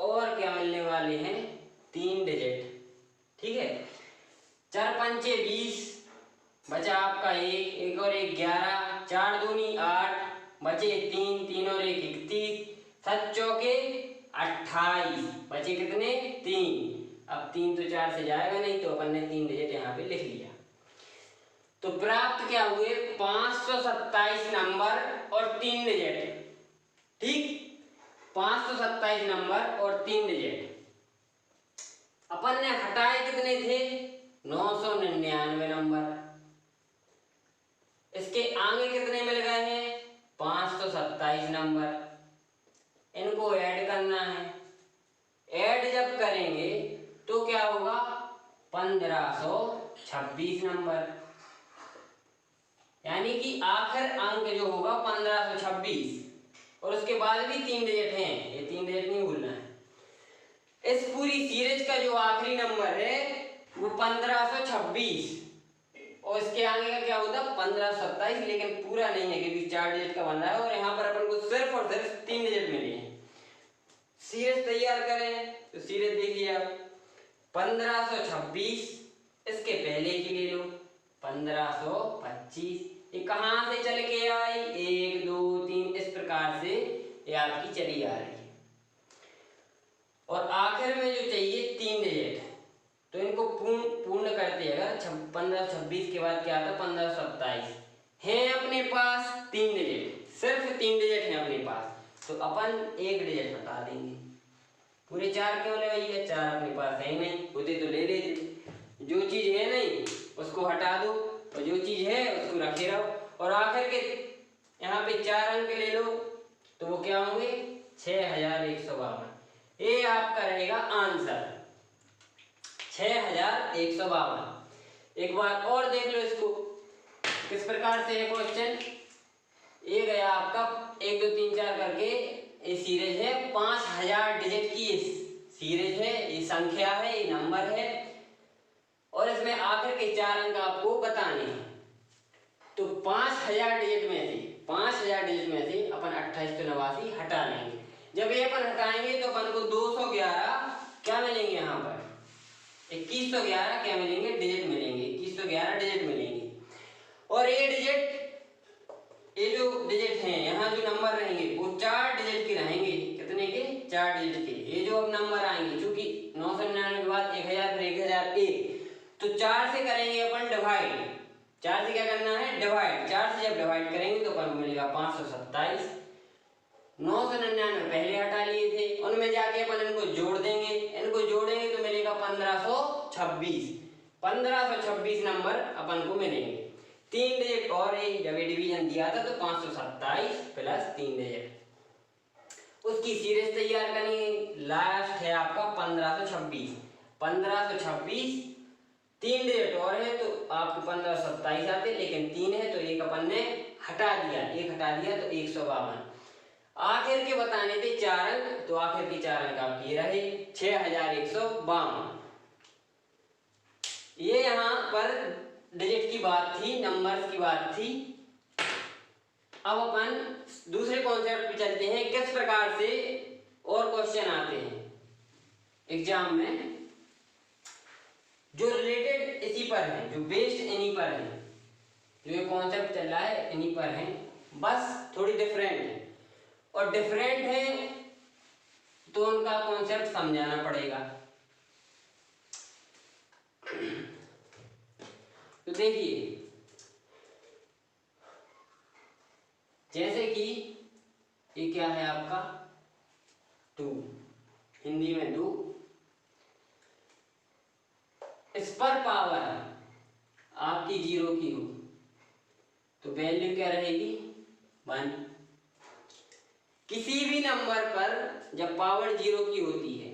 और क्या मिलने वाले हैं? 3 डिजिट। ठीक है, 4 पंचे 20, बचा आपका 1, 1 और 1 11, 4 दूनी 8, बचे 3, 3 और 1 31, 7 चौके 28, बचे कितने 3। अब 3 तो 4 से जाएगा नहीं, तो अपन ने 3 डिजिट यहाँ पे लिख लिया। तो प्राप्त क्या हुए 527 नंबर और 3 डिजिट। ठीक, 527 नंबर और 3 डिजिट। अपन ने हटाए कितने थे 999 नंबर। इसके आगे कितने मिल गए हैं 527 नंबर। इनको ऐड करना है। ऐड जब करेंगे तो क्या होगा 1526 नंबर, यानी कि आखिर अंक जो होगा 1526, और उसके बाद भी 3 डिजिट हैं, ये 3 डिजिट नहीं भूलना है। इस पूरी सीरीज का जो आखिरी नंबर है वो 1526, और इसके आगे का क्या होता 1527, लेकिन पूरा नहीं है क्योंकि 4 डिजिट का बन रहा है, और यहाँ पर अपन को सिर्फ और सिर्फ 3 डिजिट मिले हैं। सीरीज तैयार करें तो सीरीज देखिए आप 1526, इसके पहले की ले लो 1525, ये कहाँ से चल के आई 1 2 3, इस प्रकार से ये आपकी चली आ रही है। और आखिर में जो चाहिए 3 डिजिट, तो इनको पूर्ण करते अगर 1526 के बाद क्या आता 1527 है अपने पास 3 डिजिट, सिर्फ 3 डिजिट है अपने पास, तो अपन 1 डिजिट हटा देंगे। पूरे 4 क्यों ले भैया, 4 अपने पास है ही नहीं, होते तो ले लेते। जो चीज है नहीं उसको हटा दो, और जो चीज है उसको रखे रहो, और आखिर के यहाँ पे 4 अंक ले लो, तो वो क्या होंगे 6152। ये आपका रहेगा आंसर 6152। एक बार और देख लो इसको किस प्रकार से है क्वेश्चन। ये गया आपका 1 2 3 4 करके, ये सीरीज है 5000 डिजिट की सीरीज है, ये संख्या है, ये नंबर है, और इसमें आखिर के 4 अंक आपको बताने हैं। तो 5000 डिजिट में से अपन 28 तो 89 हटा लेंगे। जब ये अपन हटाएंगे तो अपन को 211 क्या मिलेंगे, यहाँ पर 2111 क्या मिलेंगे डिजिट मिलेंगे, 2111 डिजिट मिलेंगे। और ये डिजिट, ये जो डिजिट हैं यहाँ जो नंबर रहेंगे वो 4 डिजिट के रहेंगे। कितने के 4 डिजिट के। ये जो अब नंबर आएंगे चूंकि 999 के बाद 1000 फिर 1001, तो 4 से करेंगे अपन डिवाइड। 4 से क्या करना है डिवाइड, 4 से जब डिवाइड करेंगे तो अपन को मिलेगा 527। 999 पहले हटा लिए थे, उनमें जाके अपन इनको जोड़ देंगे, इनको जोड़ेंगे तो मिलेगा 1526। 1526 नंबर अपन को मिलेंगे। 3 डिजिट और जब डिवीजन दिया था तो 527 प्लस 3 डिजिट, उसकी सीरीज तैयार करनी। लास्ट है आपका 1526। 1526 3 डिजिट और है तो आपको 1527 आते, लेकिन 3 है तो एक अपन ने हटा दिया, एक हटा दिया तो 152। आखिर के बताने थे 4 अंक, तो आखिर के 4 अंक आपके रहे 6152। ये यहाँ पर डिजिट की बात थी, नंबर्स की बात थी। अब अपन दूसरे कॉन्सेप्ट पे चलते हैं, किस प्रकार से और क्वेश्चन आते हैं एग्जाम में जो रिलेटेड इसी पर है, जो बेस्ड इन्हीं पर है, जो ये कॉन्सेप्ट चल रहा है इन्हीं पर है, बस थोड़ी डिफरेंट है। और डिफरेंट है तो उनका कॉन्सेप्ट समझाना पड़ेगा। तो देखिए जैसे कि ये क्या है आपका 2, हिंदी में 2, इस पर पावर आपकी 0 की हो तो वैल्यू क्या रहेगी 1। किसी भी नंबर पर जब पावर 0 की होती है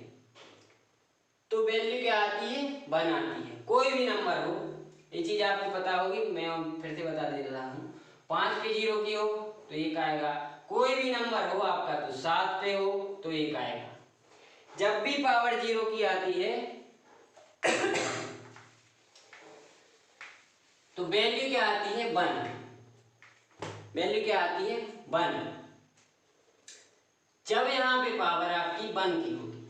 तो वैल्यू क्या आती है 1 आती है। कोई भी नंबर हो, ये चीज आपको पता होगी, मैं फिर से बता दे रहा हूँ। 5 पे 0 की हो तो 1 आएगा, कोई भी नंबर हो आपका तो 7 पे हो तो 1 आएगा। जब भी पावर 0 की आती है तो वैल्यू क्या आती है 1। वैल्यू क्या आती है 1। जब यहाँ पे पावर आपकी 1 की होगी,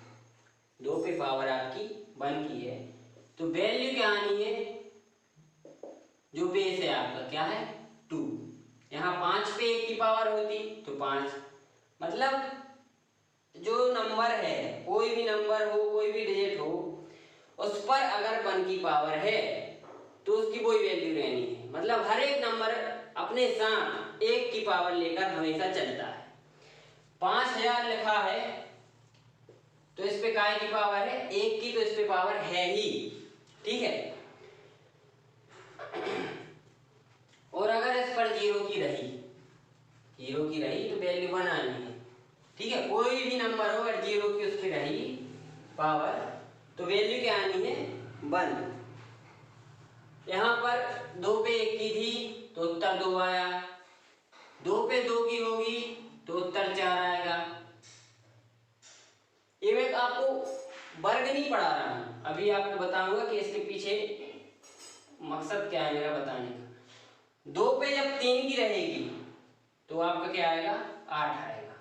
2 पे पावर आपकी 1 की है तो वैल्यू क्या आनी है, जो बेस है आपका क्या है 2। यहाँ 5 पे 1 की पावर होती तो 5, मतलब जो नंबर है, कोई भी नंबर हो, कोई भी डिजिट हो, उस पर अगर 1 की पावर है तो उसकी कोई वैल्यू रहनी है। मतलब हर एक नंबर अपने साथ 1 की पावर लेकर हमेशा चलता है। 5000 लिखा है तो इस पे काय की पावर है? 1 की, तो इस पे पावर है ही, ठीक है। और अगर इस पर 0 की रही तो वैल्यू 1 आनी है, ठीक है। कोई भी नंबर हो अगर 0 की उस पर रही पावर तो वैल्यू क्या आनी है? 1। यहाँ पर 2 पे 1 की थी तो उत्तर 2 आया, 2 पे 2 की होगी तो उत्तर 4 आएगा। ये मैं आपको वर्ग नहीं पढ़ा रहा हूँ, अभी आपको बताऊंगा कि इसके पीछे मकसद क्या है मेरा बताने का। 2 पे जब 3 की रहेगी तो आपका क्या आएगा? 8 आएगा।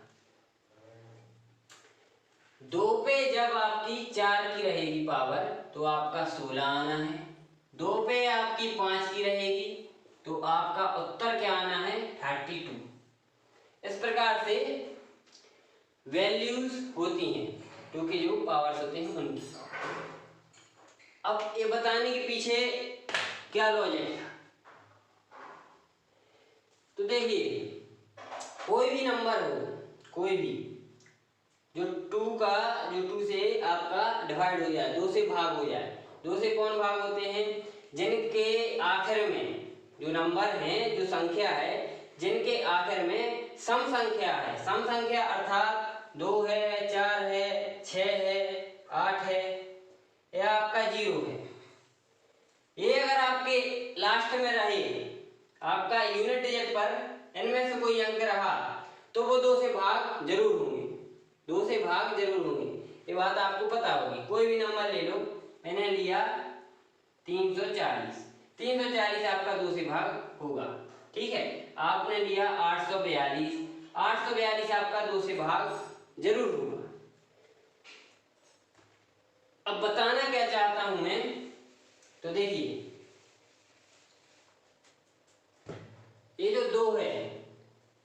2 पे जब आपकी 4 की रहेगी पावर तो आपका 16 आना है। 2 पे आपकी 5 की रहेगी तो आपका उत्तर क्या आना है? 32। इस प्रकार से वैल्यूज होती हैं, क्योंकि जो पावर्स होते हैं उनकी। अब ये बताने के पीछे क्या लॉजिक था, तो देखिए कोई भी नंबर हो, कोई भी जो 2 से आपका डिवाइड हो जाए, 2 से भाग हो जाए। 2 से कौन भाग होते हैं? जिनके आखिर में जो नंबर है, जो संख्या है, जिनके आखिर में सम संख्या है। सम संख्या अर्थात 2 है, 4 है, 6 है, 8 है या आपका 0 है। ये अगर आपके लास्ट में रहे, आपका यूनिट डिजिट पर इनमें से कोई अंक रहा तो वो 2 से भाग जरूर होंगे, 2 से भाग जरूर होंगे। ये बात आपको पता होगी। कोई भी नंबर ले लो, मैंने लिया 340, 340 आपका 2 से भाग होगा, ठीक है। आपने लिया 842, 842 आपका 2 से भाग जरूर होगा। अब बताना क्या चाहता हूं मैं, तो देखिए ये जो 2 है,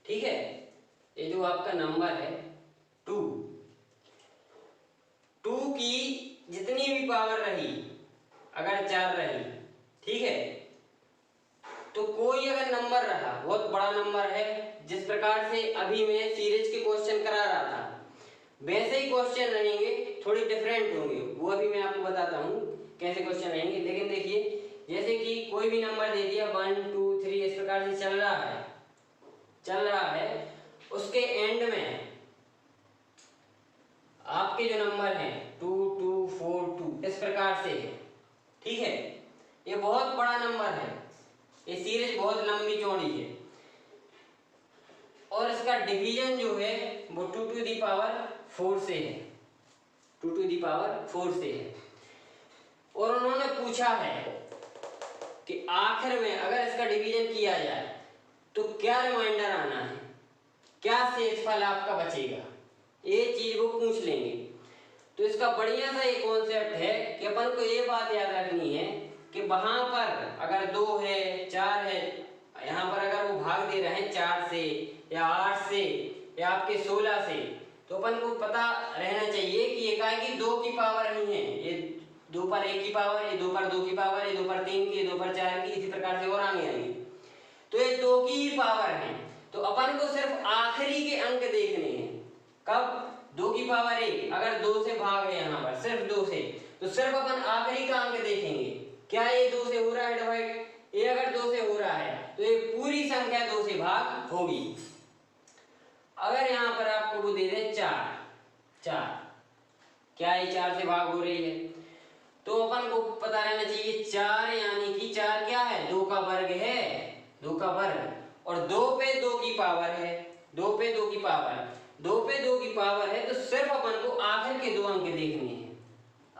ठीक है, ये जो आपका नंबर है 2 की जितनी भी पावर रही, अगर 4 रही, ठीक है, तो कोई अगर नंबर रहा, बहुत बड़ा नंबर है, जिस प्रकार से अभी मैं सीरीज के क्वेश्चन करा रहा था वैसे ही क्वेश्चन रहेंगे, थोड़ी डिफरेंट होंगे, वो अभी मैं आपको बताता हूँ कैसे क्वेश्चन रहेंगे। लेकिन देखिए जैसे कि कोई भी नंबर दे दिया 1 2 3 इस प्रकार से चल रहा है, उसके एंड में आपके जो नंबर हैं 2 2 4 2 इस प्रकार से है, ठीक है। ये बहुत बड़ा नंबर है, ये सीरीज बहुत लंबी चौड़ी है और इसका डिवीजन जो है वो 2 टू दी पावर 4 से है, 2 टू दी पावर 4 से है। और उन्होंने पूछा है कि आखिर में अगर इसका डिवीजन किया जाए तो क्या रिमाइंडर आना है, क्या शेषफल आपका बचेगा, ये चीज वो पूछ लेंगे। तो इसका बढ़िया सा एक कॉन्सेप्ट है कि अपन को ये बात याद रखनी है कि वहां पर अगर 2 है 4 है, यहाँ पर अगर वो भाग दे रहे हैं 4 से या 8 से या आपके 16 से, तो अपन को पता रहना चाहिए कि एकाएक की 2 की पावर नहीं है, ये 2 पर 1 की पावर, ये 2 पर 2 की पावर, ये 2 पर 3 की, 2 पर 4 की, इसी प्रकार से और आगे आएंगे। तो ये 2 की ही पावर है, तो अपन को सिर्फ आखिरी के अंक देखने हैं। कब? 2 की पावर 1, अगर 2 से भाग है यहाँ पर सिर्फ 2 से, तो सिर्फ अपन आखिरी का अंक देखेंगे, क्या ये 2 से हो रहा है डिवाइड? ये अगर 2 से हो रहा है तो ये पूरी संख्या 2 से भाग होगी। अगर यहाँ पर आपको वो दे दे 4, क्या ये 4 से भाग हो रही है? तो अपन को पता रहना चाहिए 4 यानी कि 4 क्या है? 2 का वर्ग है, 2 का वर्ग, और 2 पे 2 की पावर है, 2 पे 2 की पावर, 2 पे 2 की पावर है, तो सिर्फ अपन को आखिर के 2 अंक देखने हैं।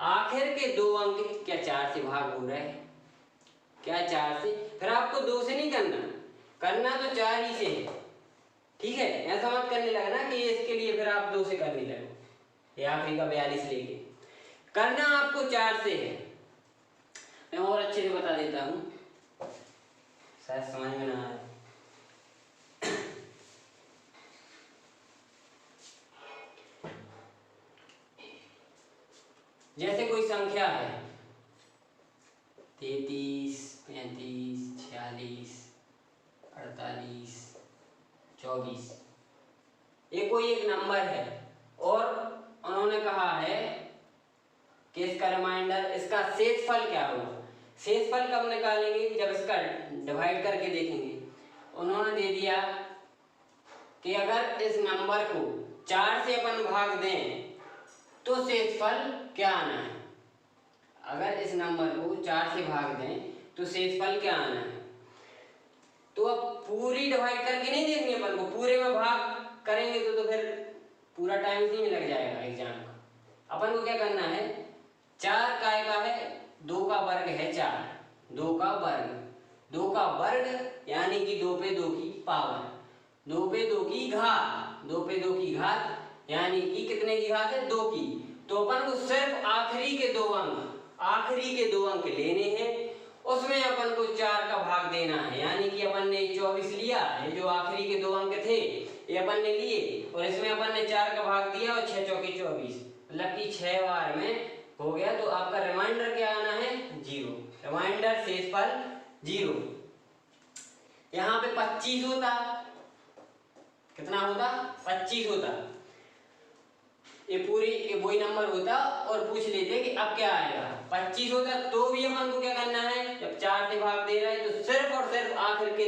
आखिर के 2 अंक क्या 4 से भाग हो रहे हैं? क्या 4 से? फिर आपको 2 से नहीं करना तो 4 ही से है, ठीक है। ऐसा मत करने लगा ना कि इसके लिए फिर आप 2 से करने लगो, ये आखिरी का 42 लेके करना आपको 4 से है। मैं और अच्छे से बता देता हूं, शायद समझ में ना आए। जैसे कोई संख्या है 33, 35, 46, 48, 24, ये कोई एक नंबर है और उन्होंने कहा है कि इसका रिमाइंडर, इसका शेषफल क्या होगा। शेषफल कब निकालेंगे, जब इसका डिवाइड करके देखेंगे। उन्होंने दे दिया कि अगर इस नंबर को 4 से अपन भाग दें तो शेषफल क्या आना है। अगर इस नंबर को 4 से भाग दें तो शेषफल क्या आना है। तो अब पूरी डिवाइड करके नहीं देखनी अपन को, पूरे में भाग करेंगे तो फिर पूरा टाइम इसी में लग जाएगा एग्जाम का। अपन को क्या करना है, 4 काय का है, 2 का वर्ग है 4, 2 का वर्ग, 2 का वर्ग यानी कि 2 पे 2 की पावर, 2 पे 2 की घात, 2 पे 2 की घात यानी कि कितने की घात है, 2 की। तो अपन को सिर्फ आखिरी के 2 अंक लेने हैं, उसमें अपन को 4 का भाग देना है। यानी कि अपन ने 24 लिया, ये जो आखिरी के 2 अंक थे ये अपन ने लिए और इसमें अपन ने 4 का भाग दिया और 6 चौके 24, मतलब कि 6 बार में हो गया। तो आपका रिमाइंडर क्या आना है, 0। रिमाइंडर शेषफल 0। यहाँ पे 25 होता, कितना होता, 25 होता, ये पूरी ये वही नंबर होता और पूछ लेते कि अब क्या आएगा, 25 होता। तो भी अपन को क्या करना है, जब 4 से भाग दे रहा है तो सिर्फ और सिर्फ आखिर के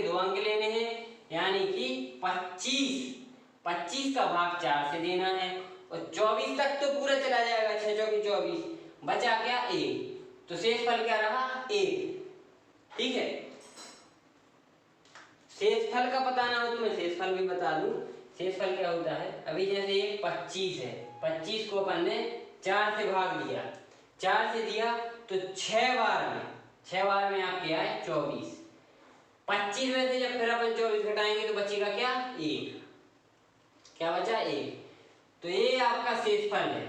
2 अंक लेने हैं। यानी कि 25 का भाग 4 से देना है और 24 तक तो पूरा चला जाएगा, 6 चौके 24, बचा क्या 1, तो शेषफल क्या रहा 1। ठीक है, शेषफल का पता ना हो तो मैं शेषफल भी बता दूं। शेषफल क्या होता है, अभी जैसे ये 25 है, 25 को अपन ने 4 से भाग दिया, 4 से दिया तो 6 बार में आप क्या है 24, 25 में से जब फिर अपन 24 घटाएंगे तो बचेगा क्या 1, क्या बचा 1। तो ये आपका शेषफल है।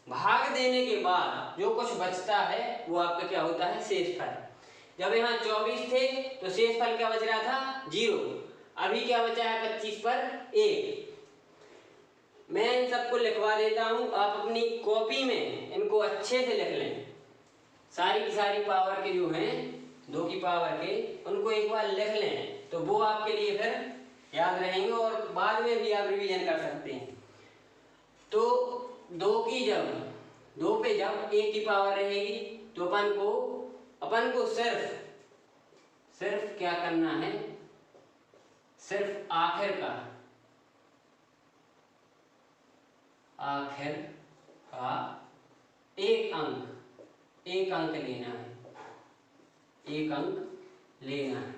भाग देने के बाद जो कुछ बचता है वो आपका क्या होता है शेषफल। जब यहाँ 24 थे तो शेषफल क्या बच रहा था 0, अभी क्या बचा है 25 पर 1। मैं इन सबको लिखवा देता हूँ, आप अपनी कॉपी में इनको अच्छे से लिख लें, सारी की सारी पावर के जो हैं 2 की पावर के, उनको एक बार लिख लें तो वो आपके लिए फिर याद रहेंगे और बाद में भी आप रिवीजन कर सकते हैं। तो 2 पे जब 1 की पावर रहेगी तो अपन को सिर्फ क्या करना है, सिर्फ आखिर का एक अंक लेना है, 1 अंक लेना है।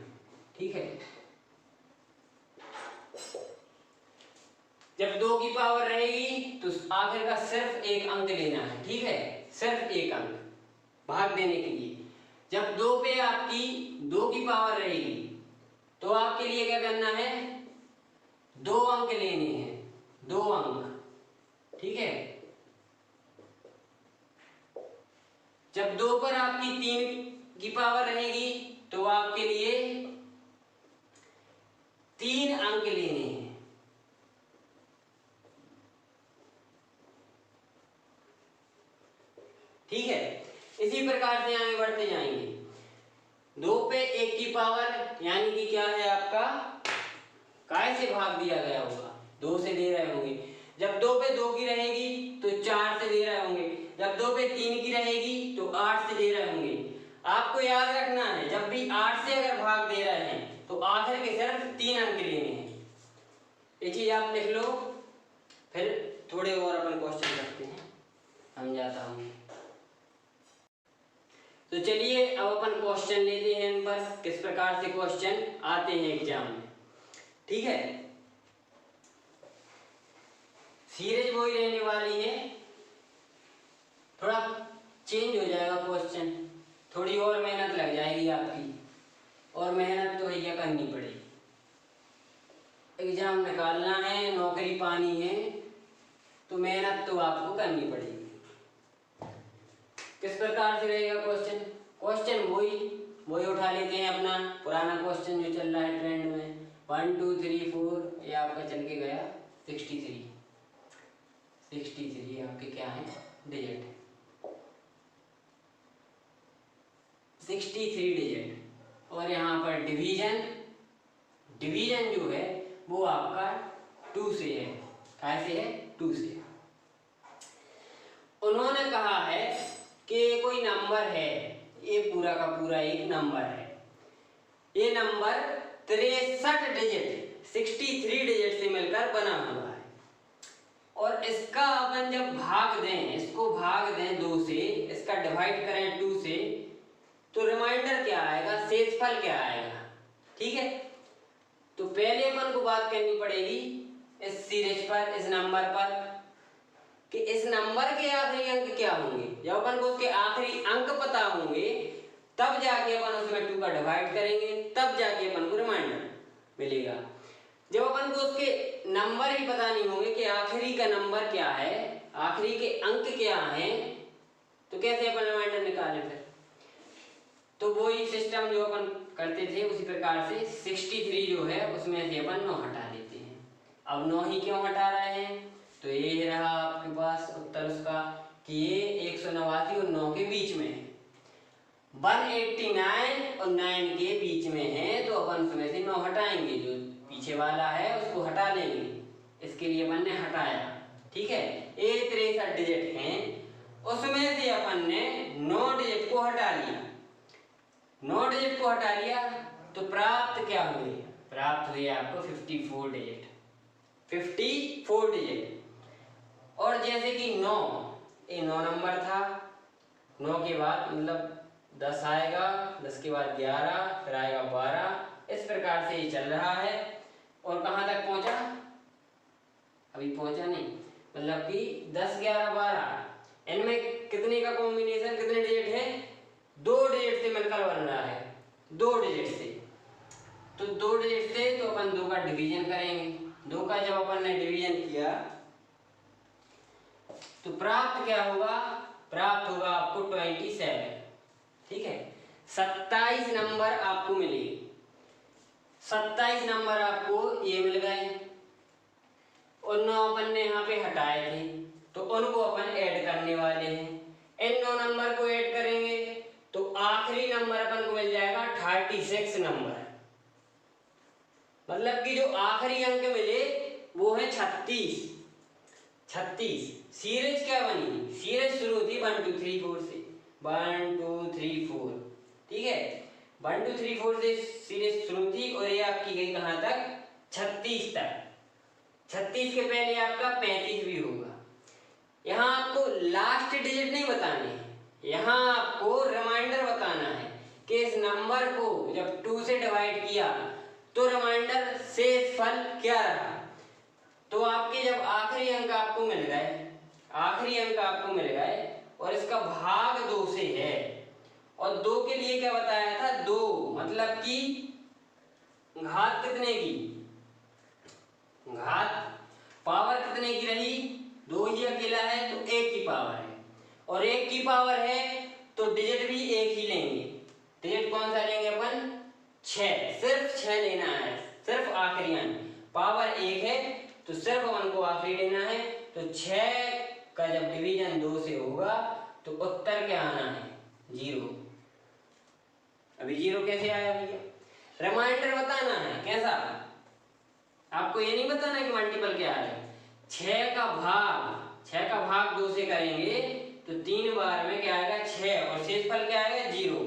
ठीक है, जब 2 की पावर रहेगी तो आखिर का सिर्फ 1 अंक लेना है। ठीक है, सिर्फ 1 अंक भाग देने के लिए। जब 2 पे आपकी 2 की पावर रहेगी तो आपके लिए क्या करना है, 2 अंक लेने हैं, 2 अंक। ठीक है, जब 2 पर आपकी 3 की पावर रहेगी तो आपके लिए 3 अंक लेने हैं। ठीक है, इसी प्रकार से आगे बढ़ते जाएंगे। 2 पे 1 की पावर यानी कि क्या है आपका, काय से भाग दिया गया होगा, 2 से दे रहे होंगे। जब 2 पे 2 की रहेगी तो 4 से दे रहे होंगे, जब 2 पे 3 की रहेगी तो 8 से दे रहे होंगे। आपको याद रखना है, जब भी 8 से अगर भाग दे रहे हैं तो आखिर के सिर्फ 3 अंक लेने हैं। ये चीज आप लिख लो, फिर थोड़े और अपन क्वेश्चन करते हैं, समझाता हूँ। तो चलिए अब अपन क्वेश्चन लेते हैं, इन पर किस प्रकार से क्वेश्चन आते हैं एग्जाम में। ठीक है, सीरीज वही रहने वाली है, थोड़ा चेंज हो जाएगा क्वेश्चन, थोड़ी और मेहनत लग जाएगी आपकी, और मेहनत तो भैया करनी पड़ेगी। एग्जाम निकालना है, नौकरी पानी है, तो मेहनत तो आपको करनी पड़ेगी। किस प्रकार से रहेगा क्वेश्चन, वही उठा लेते हैं अपना पुराना क्वेश्चन जो चल रहा है ट्रेंड में, 1 2 3 4, ये आपका चल के गया 63 आपके क्या है डिजिट, 63 डिजिट। और यहाँ पर डिवीजन जो है वो आपका 2 से है। कैसे है? 2 से। उन्होंने कहा है कि कोई नंबर है, ये पूरा का पूरा एक नंबर है, ये नंबर 63 डिजिट 63 डिजिट से मिलकर बना हुआ है, और इसका अपन जब भाग दें, इसको भाग दें 2 से, इसका डिवाइड करें 2 से, तो रिमाइंडर क्या आएगा, शेषफल क्या आएगा। ठीक है, तो पहले अपन को बात करनी पड़ेगी इस सीरीज पर, इस नंबर पर, कि इस नंबर के आखिरी अंक क्या होंगे। जब अपन को उसके आखिरी अंक पता होंगे तब जाके अपन उसमें 2 का डिवाइड करेंगे, तब जाके अपन को रिमाइंडर मिलेगा। जब अपन को उसके नंबर ही पता नहीं होंगे कि आखिरी का नंबर क्या है, आखिरी के अंक क्या हैं, तो कैसे अपन रिमाइंडर निकालें फिर। तो वही सिस्टम जो अपन करते थे उसी प्रकार से 63 जो है उसमें से अपन 9 हटा लेते हैं। अब 9 ही क्यों हटा रहे हैं, तो ये रहा आपके पास उत्तर उसका कि ये 189 और 9 के बीच में है, 189 और 9 के बीच में है, तो अपन उसमें से 9 हटाएंगे, जो पीछे वाला है उसको हटा लेंगे। इसके लिए अपन ने हटाया। ठीक है, ये 63 डिजिट हैं, उसमें से अपन ने 9 डिजिट को हटा लिया। 9 डिजिट को हटा लिया तो प्राप्त क्या हुए, प्राप्त हुए आपको 54 डिजिट, 54 डिजिट। और जैसे कि 9, ये 9 नंबर था, 9 के बाद मतलब 10 आएगा, 10 के बाद 11, फिर आएगा 12, इस प्रकार से ये चल रहा है। और कहाँ तक पहुंचा, अभी पहुंचा नहीं, मतलब कि 10, 11, 12, इनमें कितने का कॉम्बिनेशन, कितने डिजिट है, 2 डिजिट से मिलकर बन रहा है, 2 डिजिट से। तो 2 डिजिट से तो अपन 2 का डिवीजन करेंगे। 2 का जब अपन ने डिवीजन किया तो प्राप्त क्या होगा, प्राप्त होगा आपको 27। ठीक है, 27 नंबर आपको मिलेंगे, 27 नंबर आपको ये मिल गए, और 9 अपन ने यहाँ पे हटाए थे तो उनको अपन ऐड करने वाले हैं। इन 9 नंबर को ऐड करेंगे तो आखिरी नंबर अपन को मिल जाएगा 36 नंबर, मतलब कि जो आखिरी अंक मिले वो है 36। सीरीज क्या बनी, सीरीज शुरू थी 1 2 3 4 से, 1 2 3 4। ठीक है, 1 2 3 4 से सीरीज शुरू थी, और ये आपकी गई कहाँ तक, 36 तक। 36 के पहले आपका 35 भी होगा। यहाँ आपको लास्ट डिजिट नहीं बताने हैं, यहाँ आपको रिमाइंडर बताना है कि इस नंबर को जब 2 से डिवाइड किया तो रिमाइंडर शेषफल क्या रहा। तो आपके जब आखिरी अंक आपको मिल गए, आखिरी अंक आपको मिल गए, और इसका भाग 2 से है, और 2 के लिए क्या बताया था, 2 मतलब कि घात कितने की, घात पावर कितने की रही, 2 ही अकेला है तो 1 की पावर है, और 1 की पावर है तो डिजिट भी 1 ही लेंगे। डिजिट कौन सा लेंगे अपन, 6, सिर्फ 6 लेना है, सिर्फ आखिरी अंक। पावर 1 है तो सिर्फ अपन को आखिरी लेना है, तो 6 का जब डिवीजन 2 से होगा तो उत्तर क्या आना है, 0। अभी 0 कैसे आया भैया, रिमाइंडर बताना है कैसा, आपको ये नहीं बताना कि मल्टीपल क्या है। 6 का भाग 2 से करेंगे तो 3 बार में क्या आएगा, 6, और शेषफल क्या आएगा, 0।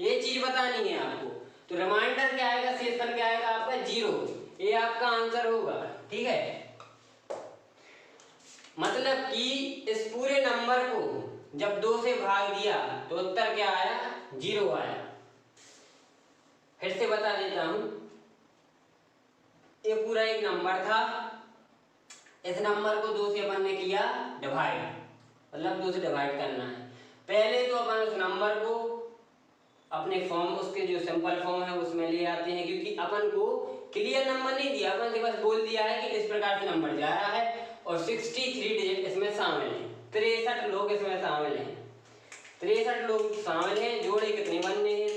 ये चीज बतानी है आपको। तो रिमाइंडर क्या आएगा, शेषफल क्या आएगा आपका, 0। ये आपका आंसर होगा। ठीक है, मतलब कि इस पूरे नंबर को जब 2 से भाग दिया तो उत्तर क्या आया, 0 आया। फिर से बता देता हूं, ये पूरा एक नंबर था, इस नंबर को 2 से अपन ने किया डिवाइड, मतलब 2 से डिवाइड करना है। पहले तो अपन उस नंबर को अपने फॉर्म, उसके जो सिंपल फॉर्म है उसमें ले आते हैं, क्योंकि अपन को क्लियर नंबर नहीं दिया, अपन ने बस बोल दिया है कि इस प्रकार से नंबर जा रहा है, और 63 डिजिट इसमें शामिल हैं, 63 लोग इसमें शामिल हैं, 63 लोग शामिल हैं। जोड़े कितने बनने हैं,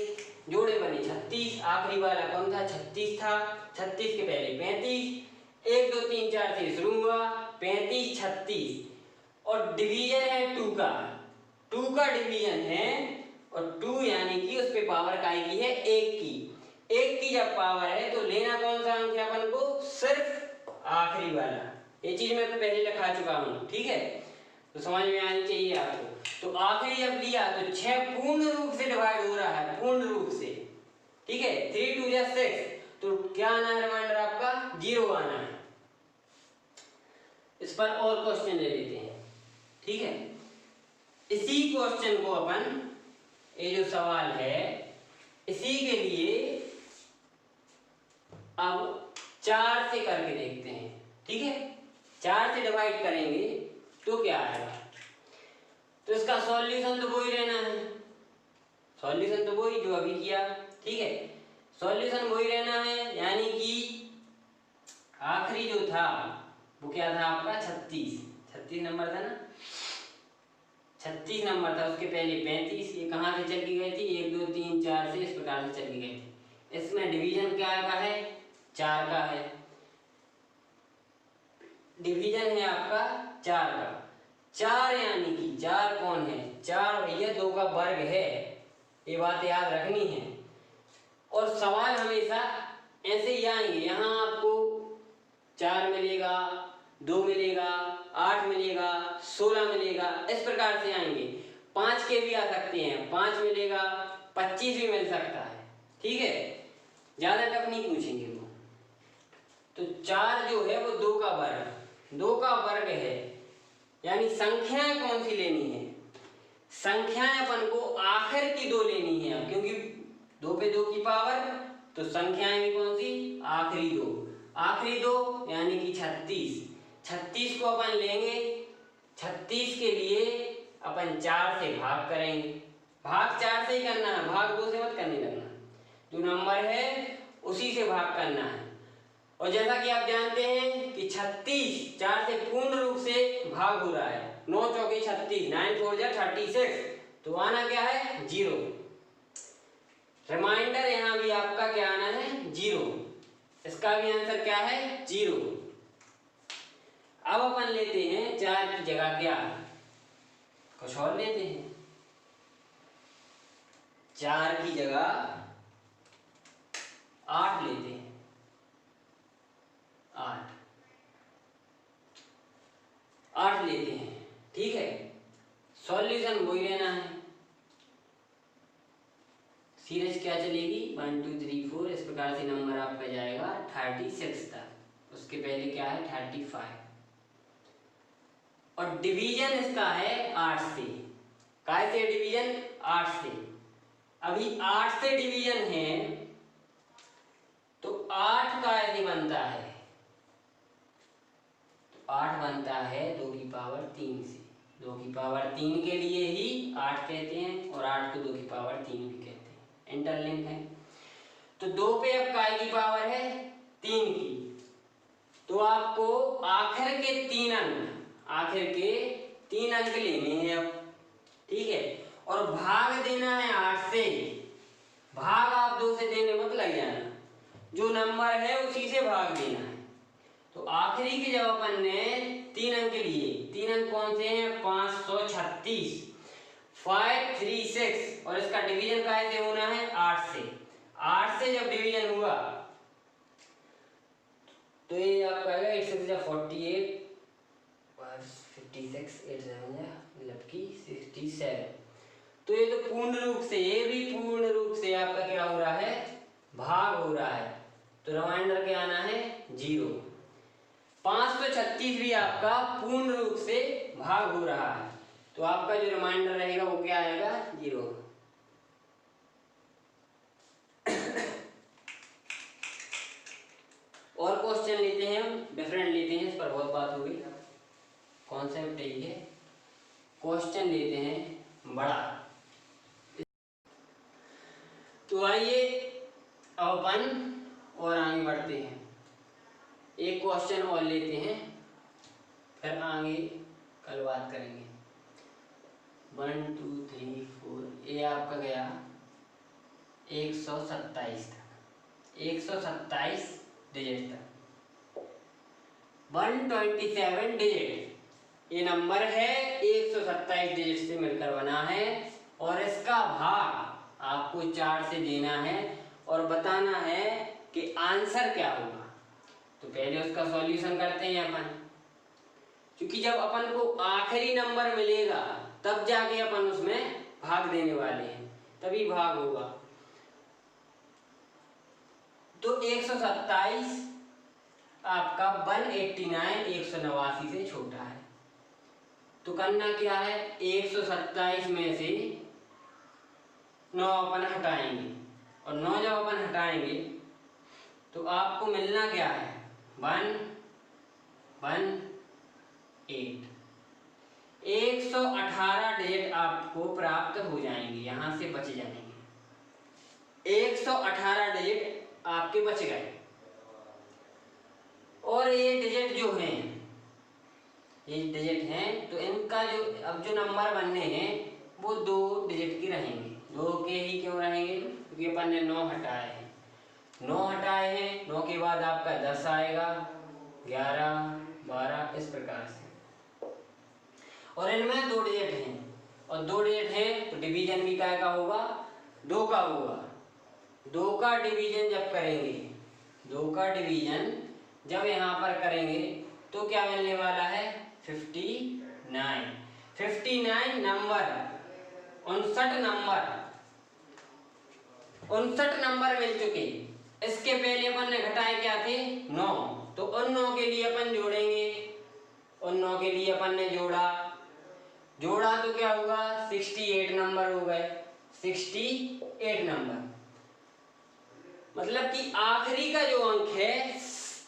जोड़े बने 36, आखिरी वाला कौन था, 36 था, 36 के पहले 35, 1 2 3 4 से शुरू हुआ, 35 36, और डिवीजन है 2 का, 2 का डिवीजन है, और 2 यानी कि उस पे पावर काय की है 1 की, 1 की जब पावर है तो लेना कौन सा अंक है अपन को, सिर्फ आखिरी वाला। ये चीज मैं तो पहले लिखा चुका हूँ, ठीक है, तो समझ में आनी चाहिए आपको। तो आखिरी जब लिया तो 6 पूर्ण रूप से डिवाइड हो रहा है, पूर्ण रूप से, ठीक है, 3 2 जा 6, तो क्या आना है रिमाइंडर आपका 0 आना है। इस पर और क्वेश्चन ले लेते हैं, ठीक है। इसी क्वेश्चन को अपन, ये जो सवाल है, इसी के लिए अब 4 से करके देखते हैं, ठीक है। 4 से डिवाइड करेंगे तो क्या आएगा, तो इसका सॉल्यूशन तो वही रहना है, सॉल्यूशन तो वही जो अभी किया, ठीक है, सॉल्यूशन वही रहना है, यानी कि आखिरी जो था वो क्या था आपका 36 नंबर था ना, 36 नंबर था, उसके पहले 35, ये कहाँ से चल के गई थी, 1 2 3 4 से इस प्रकार से चल के गई थी। इसमें डिवीजन क्या का है, 4 का है, डिवीजन है आपका 4 का, 4 यानी कि 4 कौन है, 4 भैया 2 का वर्ग है, ये बात याद रखनी है। और सवाल हमेशा ऐसे ही आएंगे, यहाँ आपको 4 मिलेगा, 2 मिलेगा, 8 मिलेगा, 16 मिलेगा, इस प्रकार से आएंगे। 5 के भी आ सकते हैं, 5 मिलेगा, 25 भी मिल सकता है, ठीक है, ज्यादा टफ नहीं पूछेंगे वो। तो 4 जो है वो 2 का वर्ग, 2 का वर्ग है, यानी संख्याएं कौन सी लेनी है, संख्याएं अपन को आखिर की 2 लेनी है, क्योंकि 2 पे 2 की पावर, तो संख्याएं भी कौन सी, आखिरी 2, आखिरी 2 यानी कि 36, 36 को अपन लेंगे, 36 के लिए अपन 4 से भाग करेंगे, भाग 4 से ही करना है, भाग 2 से मत करने लगना, जो नंबर है उसी से भाग करना है। और जैसा कि आप जानते हैं कि 36 4 से पूर्ण रूप से भाग हो रहा है, 9 चौके 36, 9 4 जा 36, तो आना क्या है 0, रिमाइंडर यहाँ भी आपका क्या आना है 0, इसका भी आंसर क्या है 0। अब अपन लेते हैं 4 की जगह क्या, कुछ और लेते हैं, 4 की जगह 8 लेते हैं, 8 लेते हैं, ठीक है, सॉल्यूशन वही रहना है, सीरीज क्या चलेगी 1 2 3 4, इस प्रकार से नंबर आपका जाएगा 36 तक, उसके पहले क्या है 35, और डिवीजन इसका है 8 से, काय से डिवीजन 8 से, अभी 8 से डिवीजन है तो 8 का ऐसे बनता है, 8 बनता है 2 की पावर 3 से, 2 की पावर 3 के लिए ही 8 कहते हैं, और 8 को 2 की पावर 3 भी कहते हैं, इंटरलिंक है। तो 2 पे अब काय की पावर है 3 की, तो आपको आखिर के 3 अंक, आखिर के 3 अंक लेने हैं अब, ठीक है, और भाग देना है 8 से, भाग आप 2 से देने मत लग जाना, जो नंबर है उसी से भाग देना है। तो आखिरी के जब अपन ने 3 अंक लिए, 3 अंक कौन से हैं 536, 536, और इसका डिवीजन कैसे होना है 8 से, 8 से जब डिवीजन हुआ तो ये आपका आएगा 8 6 48, 56, 8 7 मतलब कि 67, तो ये तो पूर्ण रूप से, ये भी पूर्ण रूप से आपका क्या हो रहा है भाग हो रहा है, तो रिमाइंडर क्या आना है 0। 536 भी आपका पूर्ण रूप से भाग हो रहा है, तो आपका जो रिमाइंडर रहेगा वो क्या आएगा 0। और क्वेश्चन लेते हैं हम, डिफरेंट लेते हैं, इस पर बहुत बात हो गई, कॉन्सेप्ट यही है। क्वेश्चन लेते हैं बड़ा, तो आइए अब अपन और आगे बढ़ते हैं, एक क्वेश्चन और लेते हैं, फिर आगे कल बात करेंगे। 1 2 3 4, ये आपका गया 127 तक, 127 डिजिट तक, 127 डिजिट, ये नंबर है 127 डिजिट से मिलकर बना है और इसका भाग आपको 4 से देना है और बताना है कि आंसर क्या होगा। तो पहले उसका सॉल्यूशन करते हैं अपन, क्योंकि जब अपन को आखिरी नंबर मिलेगा तब जाके अपन उसमें भाग देने वाले हैं, तभी भाग होगा। तो 127 आपका 189 189 से छोटा है। तो करना क्या है, 127 में से 9 अपन हटाएंगे और 9 जब अपन हटाएंगे तो आपको मिलना क्या है, 118। 118 डिजिट आपको प्राप्त हो जाएंगे, यहां से बच जाएंगे। 118 डिजिट आपके बच गए और ये डिजिट जो हैं, ये डिजिट हैं, तो इनका जो अब जो नंबर बनने हैं वो 2 डिजिट के रहेंगे। 2 के ही क्यों रहेंगे, क्योंकि अपन ने 9 हटाए हैं। 9 हटाए हैं, 9 के बाद आपका 10 आएगा, 11 12 इस प्रकार से। और इनमें 2 डिजिट हैं और 2 डिजिट हैं तो डिवीजन भी क्या का होगा, 2 का होगा। 2 का डिवीजन जब करेंगे, 2 का डिवीजन जब यहाँ पर करेंगे तो क्या मिलने वाला है, 59। 59 नंबर, 59 नंबर मिल चुके। इसके पहले अपन ने घटाए क्या थे, 9, तो उन 9 के लिए अपन जोड़ेंगे। उन 9 के लिए अपन ने जोड़ा तो क्या होगा, 68 नंबर हो गए। 68 नंबर मतलब कि आखिरी का जो अंक है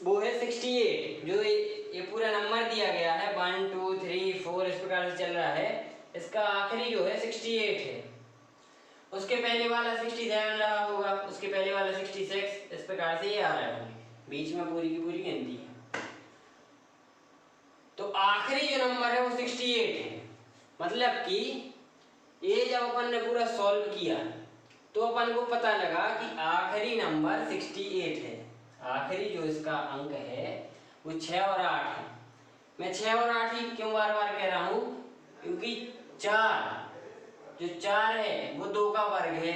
वो है 68। जो ये पूरा नंबर दिया गया है 1 2 3 4 इस प्रकार से चल रहा है, इसका आखिरी जो है 68 है। उसके पहले वाला 67 रहा होगा, उसके पहले वाला 66, इस प्रकार से ये आ रहा है, बीच में पूरी की पूरी गिनती है। तो आखिरी जो नंबर है वो 68 है। मतलब कि ये जब अपन ने पूरा सॉल्व किया तो अपन को पता लगा कि आखिरी नंबर 68 है। आखिरी जो इसका अंक है वो 6 और 8 है। मैं 6 और 8 ही क्यों बार बार कह रहा हूँ, क्योंकि 4 है वो 2 का वर्ग है।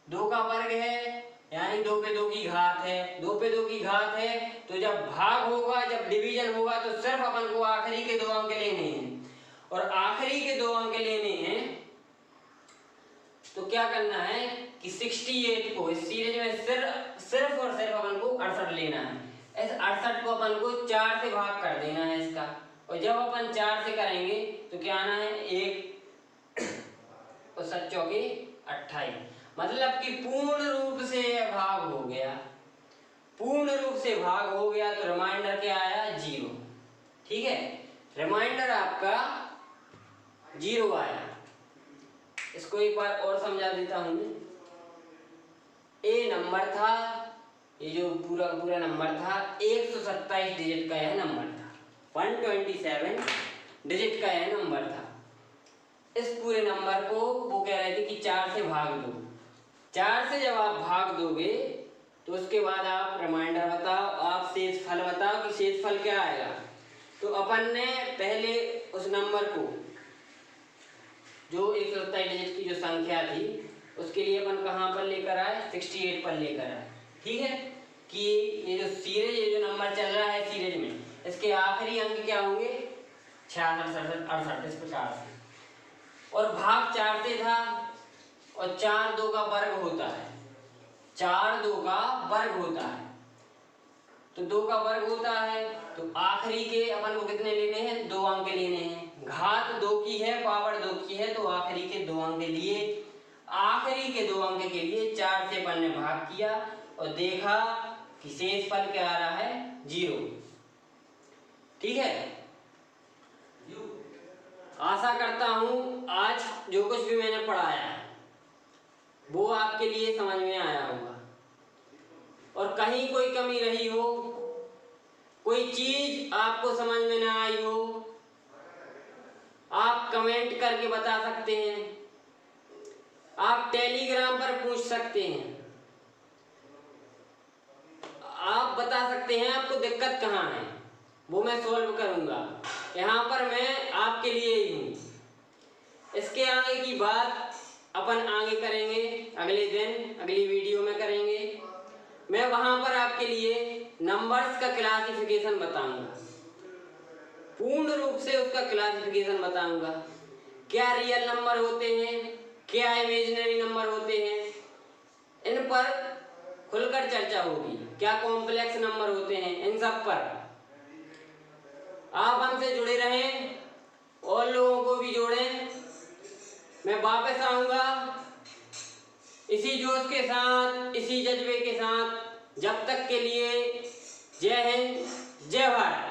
2 का वर्ग है यानी 2 पे 2 की घात है। 2 पे 2 की घात है तो जब भाग होगा, जब डिवीजन होगा तो सिर्फ अपन को आखिरी के 2 अंक लेने हैं। और आखिरी के 2 अंक लेने हैं तो क्या करना है कि 68 को इस सीरीज में सिर्फ और सिर्फ अपन को 68 लेना है। इस 68 को अपन को 4 से भाग कर देना है इसका। और जब अपन 4 से करेंगे तो क्या आना है, 1 और 7 चौके 28। मतलब कि पूर्ण रूप से भाग हो गया। पूर्ण रूप से भाग हो गया तो रिमाइंडर क्या आया, 0। ठीक है, रिमाइंडर आपका 0 आया। इसको एक बार और समझा देता हूं। ए नंबर था, ये जो पूरा पूरा नंबर था 127 डिजिट का यह नंबर था। 127 डिजिट का यह नंबर था। इस पूरे नंबर को वो कह रहे थे कि 4 से भाग दो। 4 से जब आप भाग दोगे तो उसके बाद आप रिमाइंडर बताओ, आप शेषफल बताओ कि शेषफल क्या आएगा। तो अपन ने पहले उस नंबर को, जो 127 डिजिट की जो संख्या थी, उसके लिए अपन कहाँ पर लेकर आए, 68 पर लेकर आए। ठीक है, कि ये जो सीरीज, ये जो नंबर चल रहा है सीरीज में, इसके आखिरी अंक क्या होंगे, 66 67 68 इस प्रकार से। और भाग 4 से था और 4 2 का वर्ग होता है। 4 2 का वर्ग होता है तो 2 का वर्ग होता है तो आखिरी के अपन को कितने लेने हैं, 2 अंक लेने हैं। घात 2 की है, पावर 2 की है, तो आखिरी के 2 अंक लिए। आखिरी के 2 अंक के लिए 4 से अपन ने भाग किया और देखा कि शेषफल क्या आ रहा है, 0। ठीक है, आशा करता हूं आज जो कुछ भी मैंने पढ़ाया वो आपके लिए समझ में आया होगा। और कहीं कोई कमी रही हो, कोई चीज आपको समझ में ना आई हो, आप कमेंट करके बता सकते हैं। आप टेलीग्राम पर पूछ सकते हैं। आप बता सकते हैं आपको दिक्कत कहाँ है, वो मैं सॉल्व करूंगा। यहाँ पर मैं आपके लिए ही हूँ। इसके आगे की बात अपन आगे करेंगे, अगले दिन अगली वीडियो में करेंगे। मैं वहाँ पर आपके लिए नंबर्स का क्लासिफिकेशन बताऊंगा, पूर्ण रूप से उसका क्लासिफिकेशन बताऊंगा। क्या रियल नंबर होते हैं, क्या इमेजिनरी नंबर होते हैं, इन पर खुलकर चर्चा होगी। क्या कॉम्प्लेक्स नंबर होते हैं, इन सब पर आप हमसे जुड़े रहें और लोगों को भी जोड़ें। मैं वापस आऊंगा इसी जोश के साथ, इसी जज्बे के साथ। जब तक के लिए जय हिंद, जय भारत।